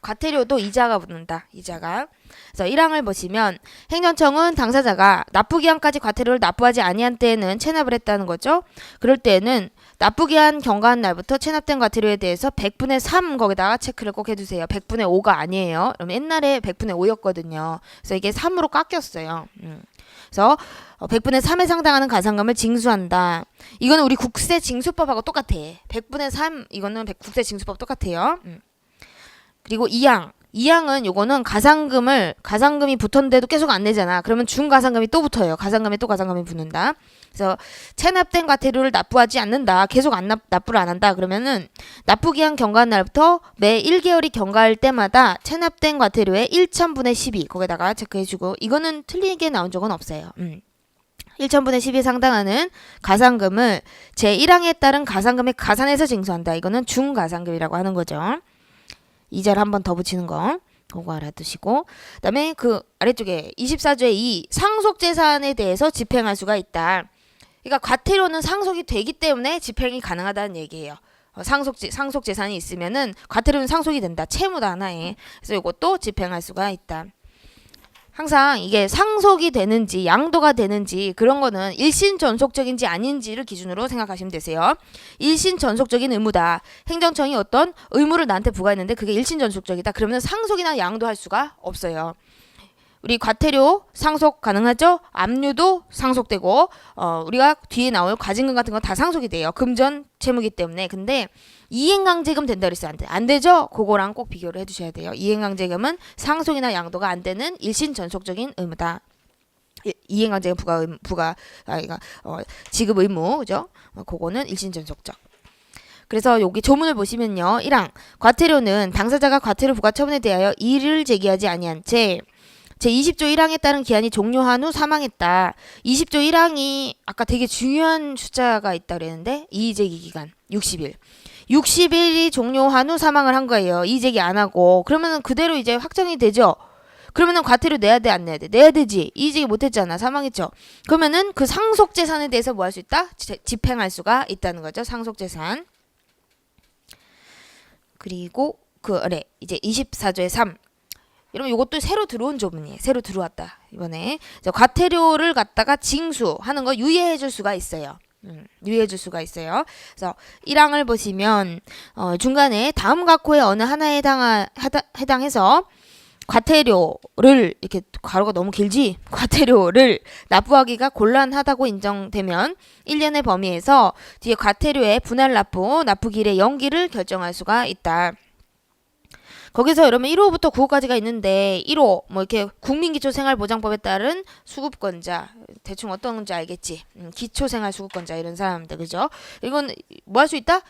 과태료도 이자가 붙는다. 이자가. 그래서 1항을 보시면 행정청은 당사자가 납부기한까지 과태료를 납부하지 아니한 때에는 체납을 했다는 거죠. 그럴 때에는 납부기한 경과한 날부터 체납된 과태료에 대해서 100분의 3 거기다가 체크를 꼭 해두세요. 100분의 5가 아니에요. 그럼 옛날에 100분의 5였거든요. 그래서 이게 3으로 깎였어요. 그래서 100분의 3에 해당하는 가상금을 징수한다. 이거는 우리 국세징수법하고 똑같아. 100분의 3 이거는 국세징수법 똑같아요. 그리고 2항은 요거는 가상금이 붙었는데도 계속 안 내잖아. 그러면 중가상금이 또 붙어요. 가상금에 또 가상금이 붙는다. 그래서 체납된 과태료를 납부하지 않는다. 계속 납부를 안 한다. 그러면은 납부기한 경과한 날부터 매 1개월이 경과할 때마다 체납된 과태료의 1000분의 12 거기다가 체크해주고 이거는 틀리게 나온 적은 없어요. 1000분의 10에 상당하는 가상금을 제1항에 따른 가상금에 가산해서 징수한다. 이거는 중가상금이라고 하는 거죠. 이자를 한 번 더 붙이는 거 그거 알아두시고 그 다음에 그 아래쪽에 24조의 2 상속재산에 대해서 집행할 수가 있다. 그러니까 과태료는 상속이 되기 때문에 집행이 가능하다는 얘기예요. 상속재산이 있으면은 과태료는 상속이 된다. 채무다 하나에. 그래서 이것도 집행할 수가 있다. 항상 이게 상속이 되는지 양도가 되는지 그런 거는 일신전속적인지 아닌지를 기준으로 생각하시면 되세요. 일신전속적인 의무다. 행정청이 어떤 의무를 나한테 부과했는데 그게 일신전속적이다. 그러면 상속이나 양도할 수가 없어요. 우리 과태료 상속 가능하죠? 압류도 상속되고 우리가 뒤에 나올 과징금 같은 거 다 상속이 돼요. 금전 채무기 때문에. 근데 이행강제금 된다 그랬어요. 안 되죠? 그거랑 꼭 비교를 해두셔야 돼요. 이행강제금은 상속이나 양도가 안 되는 일신전속적인 의무다. 이행강제금 지급 의무, 그죠? 그거는 일신전속적. 그래서 여기 조문을 보시면요. 1항 과태료는 당사자가 과태료 부과 처분에 대하여 이의를 제기하지 아니한 채 제20조 1항에 따른 기한이 종료한 후 사망했다. 20조 1항이 아까 되게 중요한 숫자가 있다 그랬는데 이의제기 기간 60일. 60일이 종료한 후 사망을 한 거예요. 이의제기 안 하고. 그러면 그대로 이제 확정이 되죠. 그러면은 과태료 내야 돼, 안 내야 돼? 내야 되지. 이의제기 못했잖아. 사망했죠. 그러면은 그 상속재산에 대해서 뭐 할 수 있다? 집행할 수가 있다는 거죠. 상속재산. 그리고 그래 이제 24조의 3. 여러분 이것도 새로 들어온 조문이에요. 새로 들어왔다. 이번에 과태료를 갖다가 징수하는 거 유예해 줄 수가 있어요. 유예해 줄 수가 있어요. 그래서 1항을 보시면 중간에 다음 각호의 어느 하나에 해당해서 과태료를 이렇게 가로가 너무 길지? 과태료를 납부하기가 곤란하다고 인정되면 1년의 범위에서 뒤에 과태료의 분할 납부기일의 연기를 결정할 수가 있다. 거기서 여러분 1호부터 9호까지가 있는데 1호 뭐 이렇게 국민기초생활보장법에 따른 수급권자 대충 어떤 건지 알겠지? 기초생활수급권자 이런 사람들 그죠? 이건 뭐 할 수 있다?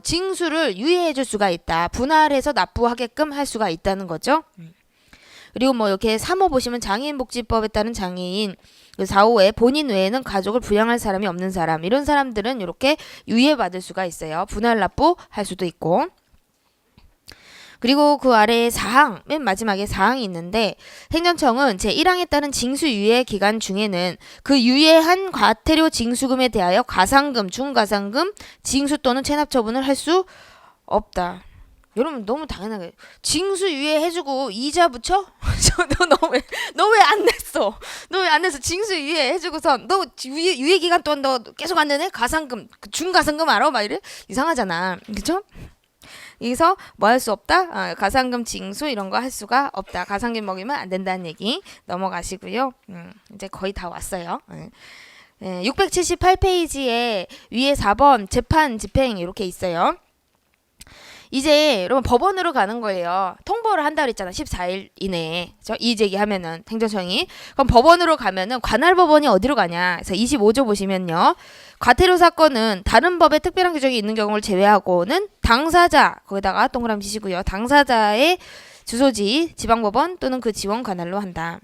징수를 유예해 줄 수가 있다. 분할해서 납부하게끔 할 수가 있다는 거죠. 그리고 뭐 이렇게 3호 보시면 장애인복지법에 따른 장애인 4호에 본인 외에는 가족을 부양할 사람이 없는 사람 이런 사람들은 이렇게 유예받을 수가 있어요. 분할 납부할 수도 있고 그리고 그 아래에 4항, 맨 마지막에 4항이 있는데 행정청은 제1항에 따른 징수 유예 기간 중에는 그 유예한 과태료 징수금에 대하여 가상금, 중가상금, 징수 또는 체납 처분을 할 수 없다. 여러분 너무 당연하게 징수 유예해주고 이자 붙여? 너 왜 안 냈어? 너 왜 안 냈어? 징수 유예해주고서 너 유예 기간 동안 너 계속 안 내네? 가상금, 중가상금 알아? 막 이래? 이상하잖아. 그쵸? 여기서 뭐 할 수 없다? 가상금 징수 이런 거 할 수가 없다. 가상금 먹이면 안 된다는 얘기 넘어가시고요. 이제 거의 다 왔어요. 678페이지에 위에 4번 재판 집행 이렇게 있어요. 이제 여러분 법원으로 가는 거예요. 통보를 한다 그랬잖아. 14일 이내에. 그렇죠? 이의제기하면은 행정청이. 그럼 법원으로 가면은 관할법원이 어디로 가냐. 그래서 25조 보시면요. 과태료 사건은 다른 법에 특별한 규정이 있는 경우를 제외하고는 당사자 거기다가 동그라미 치시고요. 당사자의 주소지 지방법원 또는 그 지원 관할로 한다.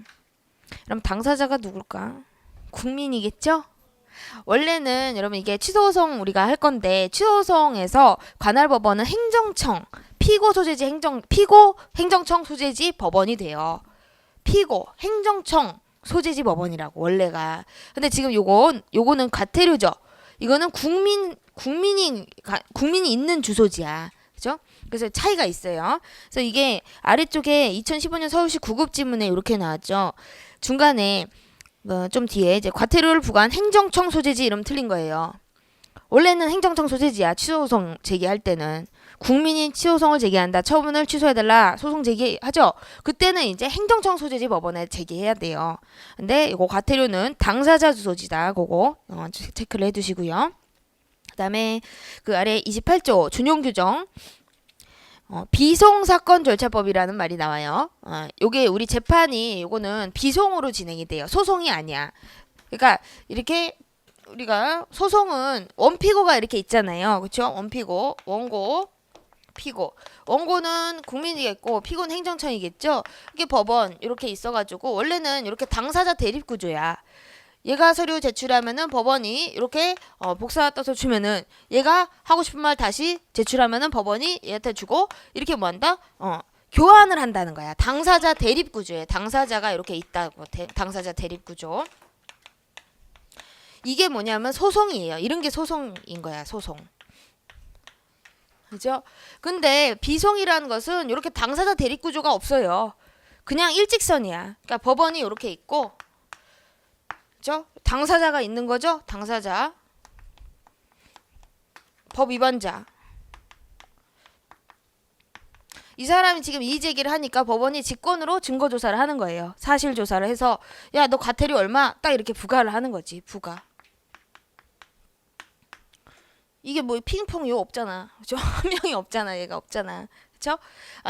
그럼 당사자가 누굴까? 국민이겠죠? 원래는 여러분 이게 취소소송 우리가 할 건데 취소소송에서 관할법원은 행정청 피고 행정청 소재지 법원이 돼요. 피고 행정청 소재지 법원이라고 원래가. 근데 지금 요거는 과태료죠. 이거는 국민이 있는 주소지야. 그죠? 그래서 차이가 있어요. 그래서 이게 아래쪽에 2015년 서울시 구급지문에 이렇게 나왔죠. 중간에 좀 뒤에 이제 과태료를 부과한 행정청 소재지 이러면 틀린 거예요. 원래는 행정청 소재지야. 취소소송 제기할 때는 국민이 취소소송을 제기한다. 처분을 취소해달라. 소송 제기하죠. 그때는 이제 행정청 소재지 법원에 제기해야 돼요. 근데 이거 과태료는 당사자 주소지다. 그거 체크를 해두시고요. 그다음에 그 아래 28조 준용 규정. 비송사건 절차법이라는 말이 나와요. 요게 우리 재판이 요거는 비송으로 진행이 돼요. 소송이 아니야. 그러니까 이렇게 우리가 소송은 원피고가 이렇게 있잖아요. 그렇죠? 원피고, 원고, 피고. 원고는 국민이겠고 피고는 행정청이겠죠. 이게 법원 이렇게 있어가지고 원래는 이렇게 당사자 대립 구조야. 얘가 서류 제출하면은 법원이 이렇게 복사 떠서 주면은 얘가 하고 싶은 말 다시 제출하면은 법원이 얘한테 주고 이렇게 뭐 한다? 교환을 한다는 거야. 당사자 대립 구조에 당사자가 이렇게 있다고. 당사자 대립 구조. 이게 뭐냐면 소송이에요. 이런 게 소송인 거야. 소송. 그죠? 근데 비송이라는 것은 이렇게 당사자 대립 구조가 없어요. 그냥 일직선이야. 그러니까 법원이 이렇게 있고 그죠? 당사자가 있는 거죠? 당사자. 법 위반자. 이 사람이 지금 이의제기를 하니까 법원이 직권으로 증거조사를 하는 거예요. 사실조사를 해서 야, 너 과태료 얼마? 딱 이렇게 부과를 하는 거지. 부과. 이게 뭐 핑퐁 요 없잖아. 그죠? 한 명이 없잖아. 얘가 없잖아. 그쵸?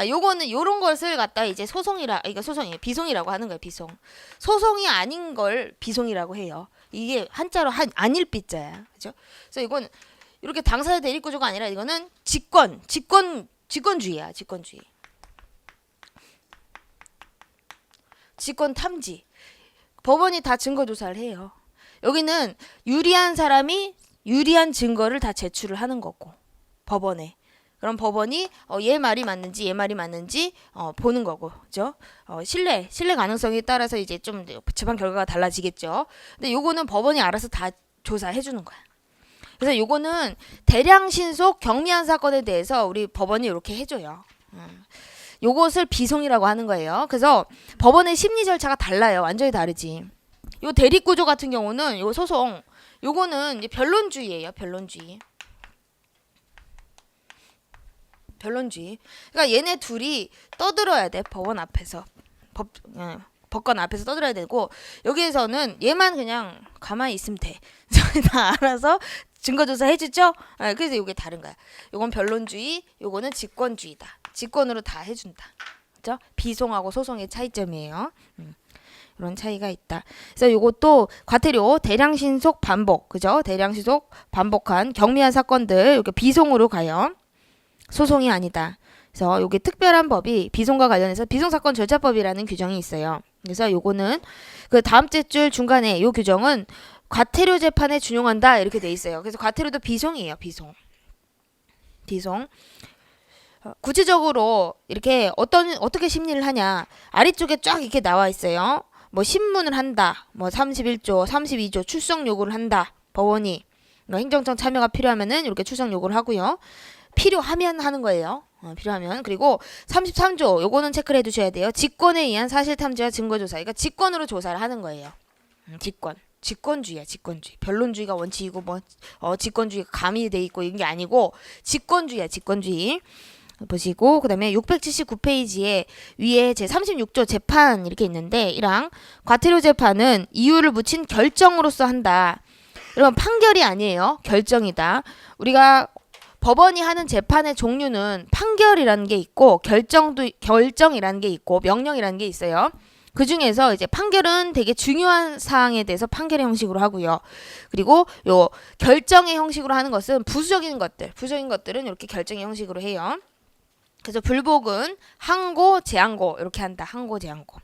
요거는 요런 것을 갖다 이제 그러니까 소송이에요. 비송이라고 하는 거예요. 비송. 소송이 아닌 걸 비송이라고 해요. 이게 한자로 안일 삐자야. 그죠? 그래서 이건 이렇게 당사자 대립 구조가 아니라 이거는 직권주의야. 직권주의. 직권 탐지. 법원이 다 증거 조사를 해요. 여기는 유리한 사람이 유리한 증거를 다 제출을 하는 거고 법원에. 그럼 법원이 얘 말이 맞는지 얘 말이 맞는지 보는 거고, 그죠? 신뢰 가능성에 따라서 이제 좀 재판 결과가 달라지겠죠. 근데 요거는 법원이 알아서 다 조사해 주는 거야. 그래서 요거는 대량 신속 경미한 사건에 대해서 우리 법원이 이렇게 해줘요. 요것을 비송이라고 하는 거예요. 그래서 법원의 심리 절차가 달라요. 완전히 다르지. 요 대립구조 같은 경우는 요 소송 요거는 이제 변론주의예요. 변론주의. 그러니까 얘네 둘이 떠들어야 돼. 법원 앞에서. 법관 앞에서 떠들어야 되고, 여기에서는 얘만 그냥 가만히 있으면 돼. 다 알아서 증거조사 해주죠. 그래서 이게 다른 거야. 요건 변론주의, 요거는 직권주의다. 직권으로 다 해준다. 그죠? 비송하고 소송의 차이점이에요. 이런 차이가 있다. 그래서 요것도 과태료 대량 신속 반복, 그죠? 대량 신속 반복한 경미한 사건들 이렇게 비송으로 가요. 소송이 아니다. 그래서 요게 특별한 법이 비송과 관련해서 비송사건 절차법이라는 규정이 있어요. 그래서 요거는 그 다음 줄 중간에 요 규정은 과태료 재판에 준용한다 이렇게 돼 있어요. 그래서 과태료도 비송이에요. 비송. 구체적으로 이렇게 어떻게 심리를 하냐. 아래쪽에 쫙 이렇게 나와 있어요. 뭐 신문을 한다. 뭐 31조, 32조 출석 요구를 한다. 법원이 행정청 참여가 필요하면은 이렇게 출석 요구를 하고요. 필요하면 하는 거예요. 필요하면. 그리고 33조 요거는 체크를 해두셔야 돼요. 직권에 의한 사실탐지와 증거조사. 그러니까 직권으로 조사를 하는 거예요. 직권주의야. 직권주의. 변론주의가 원칙이고 뭐 직권주의가 가미돼 있고 이런 게 아니고 직권주의야. 직권주의. 보시고 그다음에 679페이지에 위에 제 36조 재판 이렇게 있는데 이랑 과태료 재판은 이유를 붙인 결정으로서 한다. 이런 판결이 아니에요. 결정이다. 우리가 법원이 하는 재판의 종류는 판결이라는 게 있고 결정이라는 게 있고 명령이라는 게 있어요. 그 중에서 이제 판결은 되게 중요한 사항에 대해서 판결의 형식으로 하고요. 그리고 요 결정의 형식으로 하는 것은 부수적인 것들은 이렇게 결정의 형식으로 해요. 그래서 불복은 항고, 재항고 이렇게 한다. 항고, 재항고.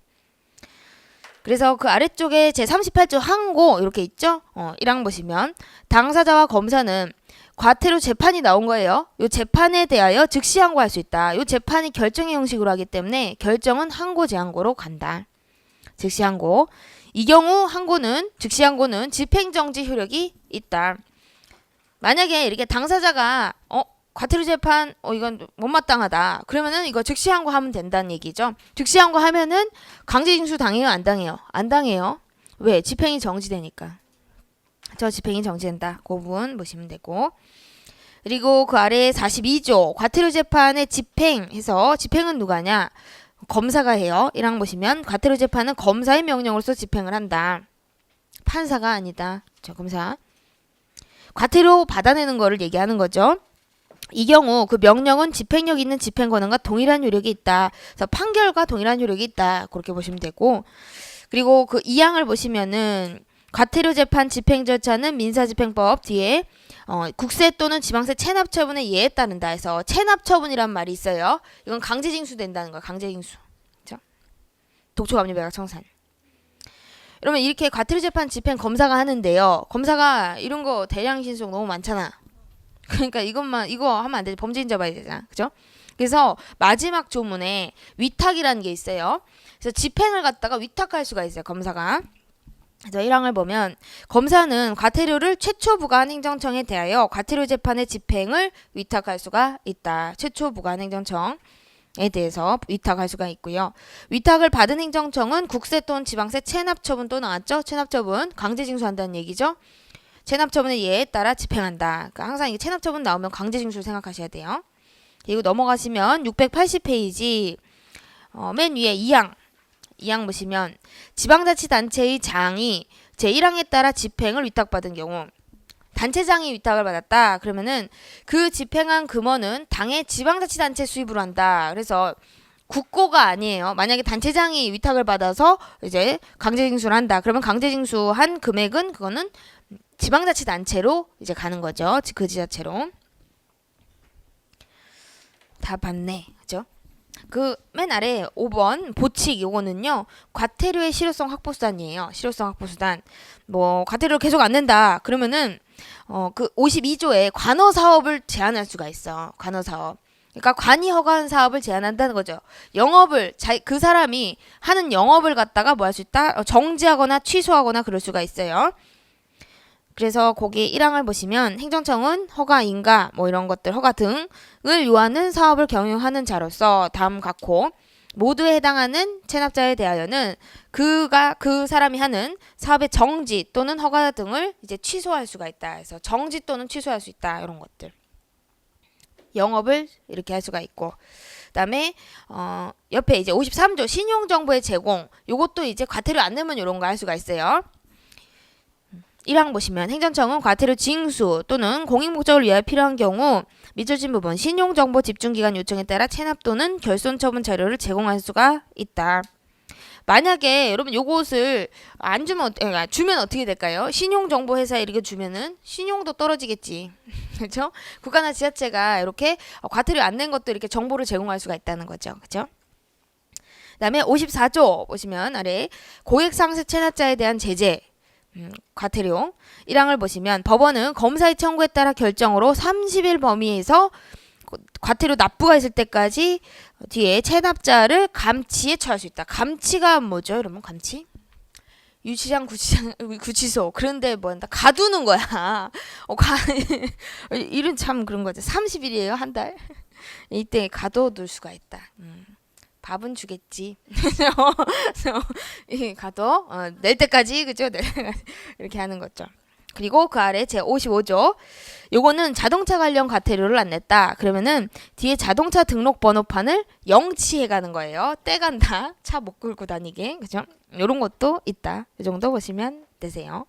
그래서 그 아래쪽에 제 38조 항고 이렇게 있죠. 1항 보시면 당사자와 검사는 과태료 재판이 나온 거예요. 이 재판에 대하여 즉시 항고할 수 있다. 이 재판이 결정의 형식으로 하기 때문에 결정은 항고, 재항고로 간다. 즉시 항고. 이 경우 즉시 항고는 집행정지 효력이 있다. 만약에 이렇게 당사자가 과태료 재판 이건 못마땅하다. 그러면은 이거 즉시 항고하면 된다는 얘기죠. 즉시 항고하면은 강제징수 당해요, 안 당해요? 안 당해요. 왜? 집행이 정지되니까. 집행이 정지된다. 그 부분 보시면 되고. 그리고 그 아래 42조 과태료 재판의 집행해서 집행은 누가냐? 검사가 해요. 1항 보시면 과태료 재판은 검사의 명령으로서 집행을 한다. 판사가 아니다. 검사. 과태료 받아내는 거를 얘기하는 거죠. 이 경우 그 명령은 집행력 있는 집행 권한과 동일한 효력이 있다. 그래서 판결과 동일한 효력이 있다. 그렇게 보시면 되고. 그리고 그 2항을 보시면은 과태료 재판 집행 절차는 민사집행법 뒤에 국세 또는 지방세 체납 처분의 예에 따른다 해서 체납 처분이란 말이 있어요. 이건 강제징수 된다는 거야. 강제징수. 그렇죠? 독촉압류 매각 청산. 그러면 이렇게 과태료 재판 집행 검사가 하는데요. 검사가 이런 거 대량 신속 너무 많잖아. 그러니까 이거 하면 안 되지. 범죄인 잡아야 되잖아. 그죠? 그래서 마지막 조문에 위탁이라는 게 있어요. 그래서 집행을 갖다가 위탁할 수가 있어요. 검사가. 그래서 1항을 보면 검사는 과태료를 최초 부과한 행정청에 대하여 과태료 재판의 집행을 위탁할 수가 있다. 최초 부과한 행정청에 대해서 위탁할 수가 있고요. 위탁을 받은 행정청은 국세 또는 지방세 체납처분 또 나왔죠? 체납처분 강제징수한다는 얘기죠. 체납처분의 예에 따라 집행한다. 그러니까 항상 이게 체납처분 나오면 강제징수를 생각하셔야 돼요. 그리고 넘어가시면 680페이지 맨 위에 2항 보시면 지방자치단체의 장이 제1항에 따라 집행을 위탁받은 경우 단체장이 위탁을 받았다. 그러면은 그 집행한 금원은 당의 지방자치단체 수입으로 한다. 그래서 국고가 아니에요. 만약에 단체장이 위탁을 받아서 이제 강제징수를 한다. 그러면 강제징수한 금액은 그거는 지방자치단체로 이제 가는 거죠. 그 지자체로. 다 봤네. 그죠? 그 맨 아래 5번 보칙 요거는요. 과태료의 실효성 확보수단이에요. 실효성 확보수단. 뭐 과태료를 계속 안 낸다. 그러면은 그 52조에 관어사업을 제한할 수가 있어. 관어사업. 그러니까 관이 허가한 사업을 제한한다는 거죠. 영업을 그 사람이 하는 영업을 갖다가 뭐 할 수 있다? 정지하거나 취소하거나 그럴 수가 있어요. 그래서 거기 1항을 보시면 행정청은 허가, 인가 뭐 이런 것들 허가 등을 요하는 사업을 경영하는 자로서 다음 각호 모두에 해당하는 체납자에 대하여는 그 사람이 하는 사업의 정지 또는 허가 등을 이제 취소할 수가 있다. 그래서 정지 또는 취소할 수 있다. 이런 것들. 영업을 이렇게 할 수가 있고. 그다음에 옆에 이제 53조 신용 정보의 제공. 요것도 이제 과태료 안 내면 이런 거 할 수가 있어요. 1항 보시면 행정청은 과태료 징수 또는 공익 목적을 위하여 필요한 경우 미처진 부분 신용정보 집중기간 요청에 따라 체납 또는 결손 처분 자료를 제공할 수가 있다. 만약에 여러분 요것을 안 주면 주면 어떻게 될까요? 신용정보회사에 이렇게 주면은 신용도 떨어지겠지. 그렇죠? 국가나 지자체가 이렇게 과태료 안 낸 것도 이렇게 정보를 제공할 수가 있다는 거죠. 그렇죠? 그다음에 54조 보시면 아래 고액 상습 체납자에 대한 제재 과태료 1항을 보시면 법원은 검사의 청구에 따라 결정으로 30일 범위에서 과태료 납부가 있을 때까지 뒤에 체납자를 감치에 처할 수 있다. 감치가 뭐죠? 여러분 감치? 유치장, 구치소 그런데 뭐 한다? 가두는 거야. 이런 참 그런 거죠. 30일이에요. 한 달. 이때 가둬둘 수가 있다. 밥은 주겠지. 가도 낼 때까지 그죠? 이렇게 하는 거죠. 그리고 그 아래 제 55조 요거는 자동차 관련 과태료를 안 냈다. 그러면은 뒤에 자동차 등록 번호판을 영치해 가는 거예요. 떼간다. 차 못 끌고 다니게. 그죠? 요런 것도 있다. 이 정도 보시면 되세요.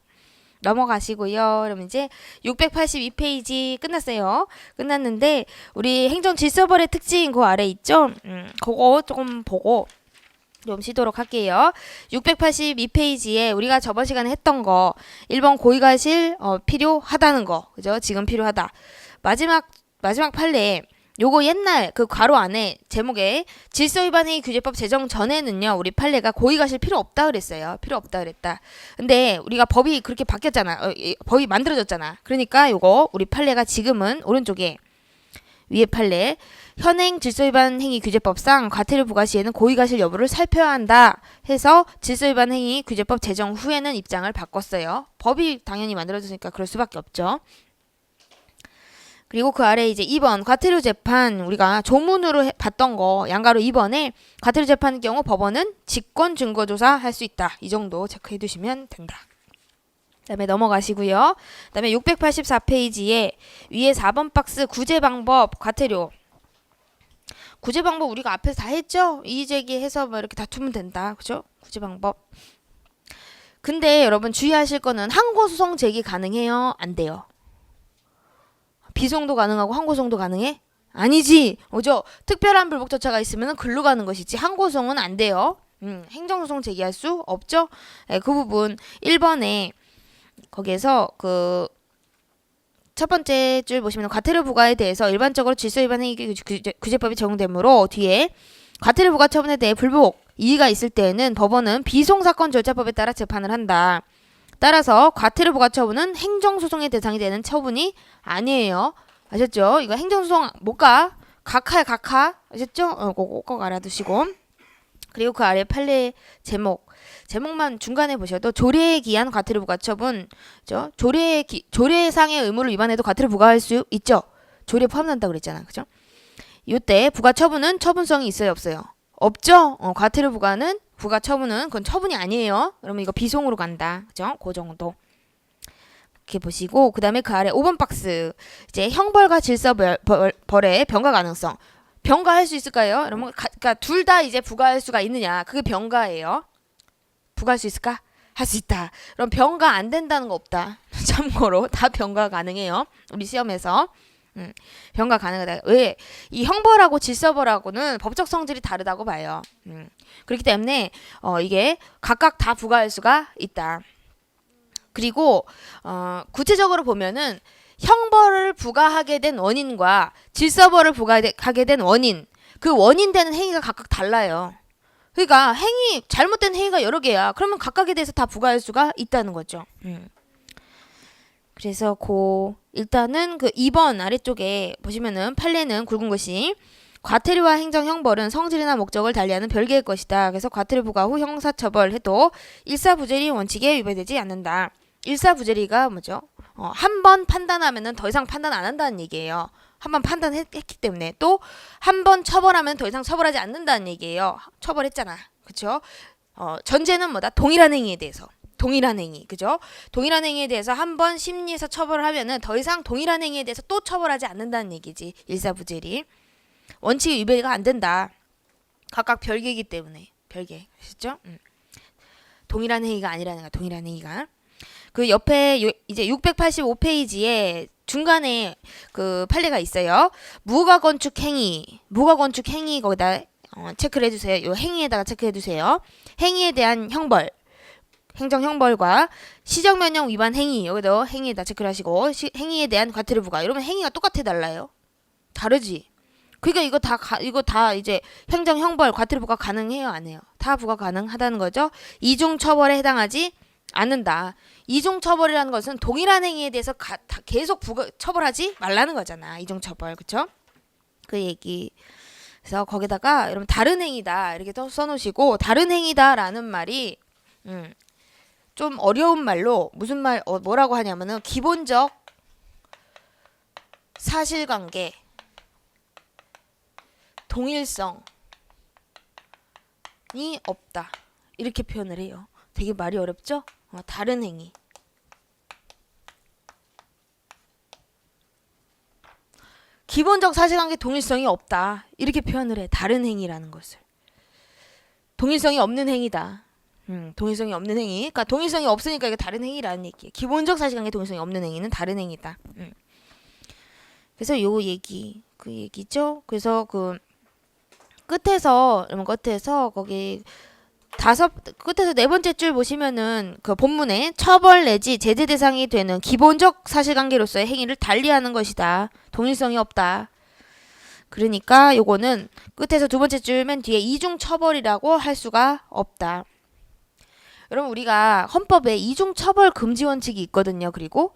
넘어가시고요. 그럼 이제 682페이지 끝났어요. 끝났는데 우리 행정질서벌의 특징 그 아래 있죠? 그거 조금 보고 좀 쉬도록 할게요. 682페이지에 우리가 저번 시간에 했던 거 1번 고의과실 필요하다는 거. 그죠? 지금 필요하다. 마지막 판례 요거 옛날 그 괄호 안에 제목에 질서위반행위 규제법 제정 전에는요 우리 판례가 고의과실 필요 없다 그랬어요. 필요 없다 그랬다. 근데 우리가 법이 그렇게 바뀌었잖아. 법이 만들어졌잖아. 그러니까 요거 우리 판례가 지금은 오른쪽에 위에 판례 현행 질서위반 행위 규제법상 과태료 부과 시에는 고의과실 여부를 살펴야 한다 해서 질서위반 행위 규제법 제정 후에는 입장을 바꿨어요. 법이 당연히 만들어졌으니까 그럴 수밖에 없죠. 그리고 그 아래 이제 2번 과태료 재판 우리가 조문으로 봤던 거 양가로 2번에 과태료 재판의 경우 법원은 직권 증거조사 할 수 있다. 이 정도 체크해 두시면 된다. 그다음에 넘어가시고요. 그다음에 684페이지에 위에 4번 박스 구제 방법 과태료 구제 방법 우리가 앞에서 다 했죠? 이의제기해서 뭐 이렇게 다투면 된다. 그죠? 구제 방법. 근데 여러분 주의하실 거는 항고소송 제기 가능해요? 안 돼요? 비송도 가능하고 항고소송도 가능해? 아니지. 그죠? 특별한 불복절차가 있으면 글로 가는 것이지 항고소송은 안 돼요. 행정소송 제기할 수 없죠? 네, 그 부분 1번에 거기에서 그 첫 번째 줄 보시면 과태료 부과에 대해서 일반적으로 질서위반 행위 규제법이 적용되므로 뒤에 과태료 부과 처분에 대해 불복 이의가 있을 때에는 법원은 비송사건 절차법에 따라 재판을 한다. 따라서 과태료 부과 처분은 행정소송의 대상이 되는 처분이 아니에요. 아셨죠? 이거 행정소송 못 가. 각하야 각하. 아셨죠? 꼭 알아두시고. 그리고 그 아래 판례 제목만 중간에 보셔도 조례에 기한 과태료 부과 처분, 그죠? 조례상의 의무를 위반해도 과태료 부과할 수 있죠. 조례 포함된다고 그랬잖아, 그죠? 이때 부과 처분은 처분성이 있어요, 없어요? 없죠. 과태료 부과 처분은 그건 처분이 아니에요. 그러면 이거 비송으로 간다, 그죠? 그 정도. 이렇게 보시고 그다음에 그 아래 5번 박스 이제 형벌과 질서벌의 병가 가능성. 병가할 수 있을까요? 여러분, 그러니까 둘 다 이제 부과할 수가 있느냐? 그게 병가예요. 부과할 수 있을까? 할 수 있다. 그럼 병가 안 된다는 거 없다. 참고로 다 병가 가능해요. 우리 시험에서 병가 가능하다. 왜? 이 형벌하고 질서벌하고는 법적 성질이 다르다고 봐요. 그렇기 때문에 이게 각각 다 부과할 수가 있다. 그리고 구체적으로 보면은 형벌을 부과하게 된 원인과 질서벌을 부과하게 된 원인, 그 원인 되는 행위가 각각 달라요. 그러니까 잘못된 행위가 여러 개야. 그러면 각각에 대해서 다 부과할 수가 있다는 거죠. 그래서 일단은 그 2번 아래쪽에 보시면은 판례는 굵은 것이 과태료와 행정형벌은 성질이나 목적을 달리하는 별개의 것이다. 그래서 과태료 부과 후 형사처벌해도 일사부재리 원칙에 위배되지 않는다. 일사부재리가 뭐죠? 한 번 판단하면은 더 이상 판단 안 한다는 얘기예요. 한 번 판단했기 때문에. 또 한 번 처벌하면 더 이상 처벌하지 않는다는 얘기예요. 처벌했잖아. 그쵸? 전제는 뭐다? 동일한 행위에 대해서. 동일한 행위. 그죠? 동일한 행위에 대해서 한 번 심리에서 처벌을 하면은 더 이상 동일한 행위에 대해서 또 처벌하지 않는다는 얘기지. 일사부재리. 원칙 위배가 안 된다. 각각 별개이기 때문에. 별개. 아시죠? 동일한 행위가 아니라는 거야. 동일한 행위가. 그 옆에 이제 685페이지에 중간에 그 판례가 있어요. 무허가 건축 행위. 무허가 건축 행위 거기다 체크를 해주세요. 요 행위에다가 체크해주세요. 행위에 대한 형벌. 행정형벌과 시정명령 위반 행위. 여기도 행위에다 체크를 하시고 행위에 대한 과태료 부과. 이러면 행위가 똑같아 달라요. 다르지. 그러니까 이거 다 이제 행정형벌 과태료 부과 가능해요, 안 해요? 다 부과 가능하다는 거죠. 이중 처벌에 해당하지 않는다. 이중 처벌이라는 것은 동일한 행위에 대해서 계속 처벌하지 말라는 거잖아. 이중 처벌, 그렇죠? 그 얘기. 그래서 거기다가 여러분 다른 행위다 이렇게 또 써놓으시고 다른 행위다라는 말이 좀 어려운 말로 무슨 말 뭐라고 하냐면은 기본적 사실관계. 동일성이 없다. 이렇게 표현을 해요. 되게 말이 어렵죠? 다른 행위. 기본적 사실관계 동일성이 없다. 이렇게 표현을 해. 다른 행위라는 것을. 동일성이 없는 행위다. 동일성이 없는 행위. 그러니까 동일성이 없으니까 이게 다른 행위라는 얘기예요. 기본적 사실관계 동일성이 없는 행위는 다른 행위다. 그래서 요 얘기, 그 얘기죠. 그래서 그 끝에서 거기 끝에서 네 번째 줄 보시면은 그 본문에 처벌 내지 제재 대상이 되는 기본적 사실관계로서의 행위를 달리하는 것이다. 동일성이 없다. 그러니까 요거는 끝에서 두 번째 줄 맨 뒤에 이중 처벌이라고 할 수가 없다. 여러분 우리가 헌법에 이중 처벌 금지 원칙이 있거든요. 그리고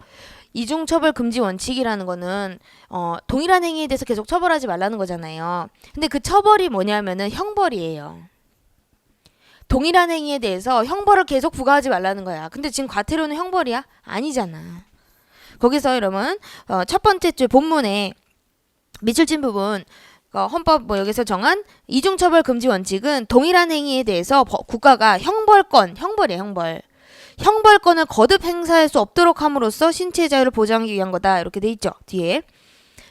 이중 처벌 금지 원칙이라는 거는 동일한 행위에 대해서 계속 처벌하지 말라는 거잖아요. 근데 그 처벌이 뭐냐면은 형벌이에요. 동일한 행위에 대해서 형벌을 계속 부과하지 말라는 거야. 근데 지금 과태료는 형벌이야? 아니잖아. 거기서 여러분 첫 번째 줄 본문에 밑줄 친 부분 헌법 여기서 정한 이중처벌 금지 원칙은 동일한 행위에 대해서 국가가 형벌이야 형벌. 형벌권을 거듭 행사할 수 없도록 함으로써 신체의 자유를 보장하기 위한 거다. 이렇게 돼 있죠. 뒤에.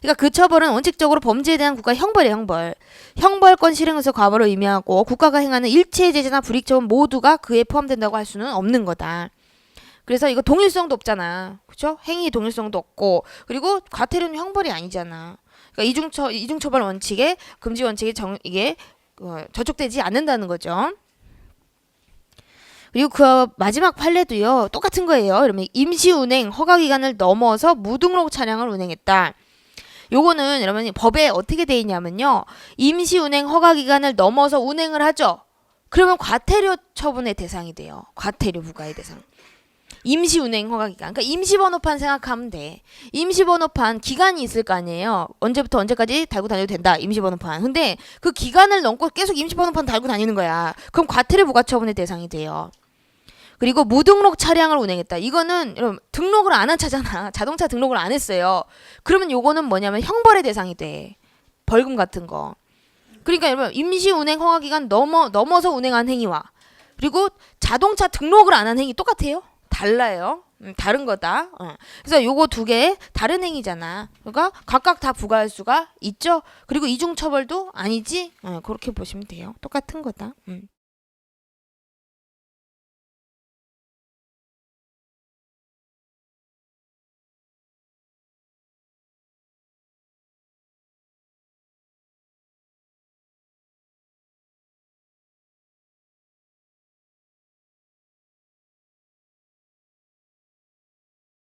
그러니까 그 처벌은 원칙적으로 범죄에 대한 국가 형벌이에요. 형벌. 형벌권 실행에서 과벌을 의미하고 국가가 행하는 일체의 제재나 불이익처분 모두가 그에 포함된다고 할 수는 없는 거다. 그래서 이거 동일성도 없잖아. 그렇죠? 행위 동일성도 없고 그리고 과태료는 형벌이 아니잖아. 그러니까 이중처벌 원칙에 금지 원칙에 이게 저촉되지 않는다는 거죠. 그리고 그 마지막 판례도요. 똑같은 거예요. 그러면 임시운행 허가기간을 넘어서 무등록 차량을 운행했다. 요거는 여러분 법에 어떻게 돼 있냐면요. 임시운행 허가기간을 넘어서 운행을 하죠. 그러면 과태료 처분의 대상이 돼요. 과태료 부과의 대상. 임시운행 허가기간. 그러니까 임시번호판 생각하면 돼. 임시번호판 기간이 있을 거 아니에요. 언제부터 언제까지 달고 다녀도 된다. 임시번호판. 근데 그 기간을 넘고 계속 임시번호판 달고 다니는 거야. 그럼 과태료 부과 처분의 대상이 돼요. 그리고 무등록 차량을 운행했다. 이거는 여러분 등록을 안 한 차잖아. 자동차 등록을 안 했어요. 그러면 요거는 뭐냐면 형벌의 대상이 돼. 벌금 같은 거. 그러니까 여러분 임시운행 허가기간 넘어서 운행한 행위와 그리고 자동차 등록을 안 한 행위 똑같아요? 달라요. 다른 거다. 그래서 요거 두 개 다른 행위잖아. 그러니까 각각 다 부과할 수가 있죠. 그리고 이중처벌도 아니지. 그렇게 보시면 돼요. 똑같은 거다.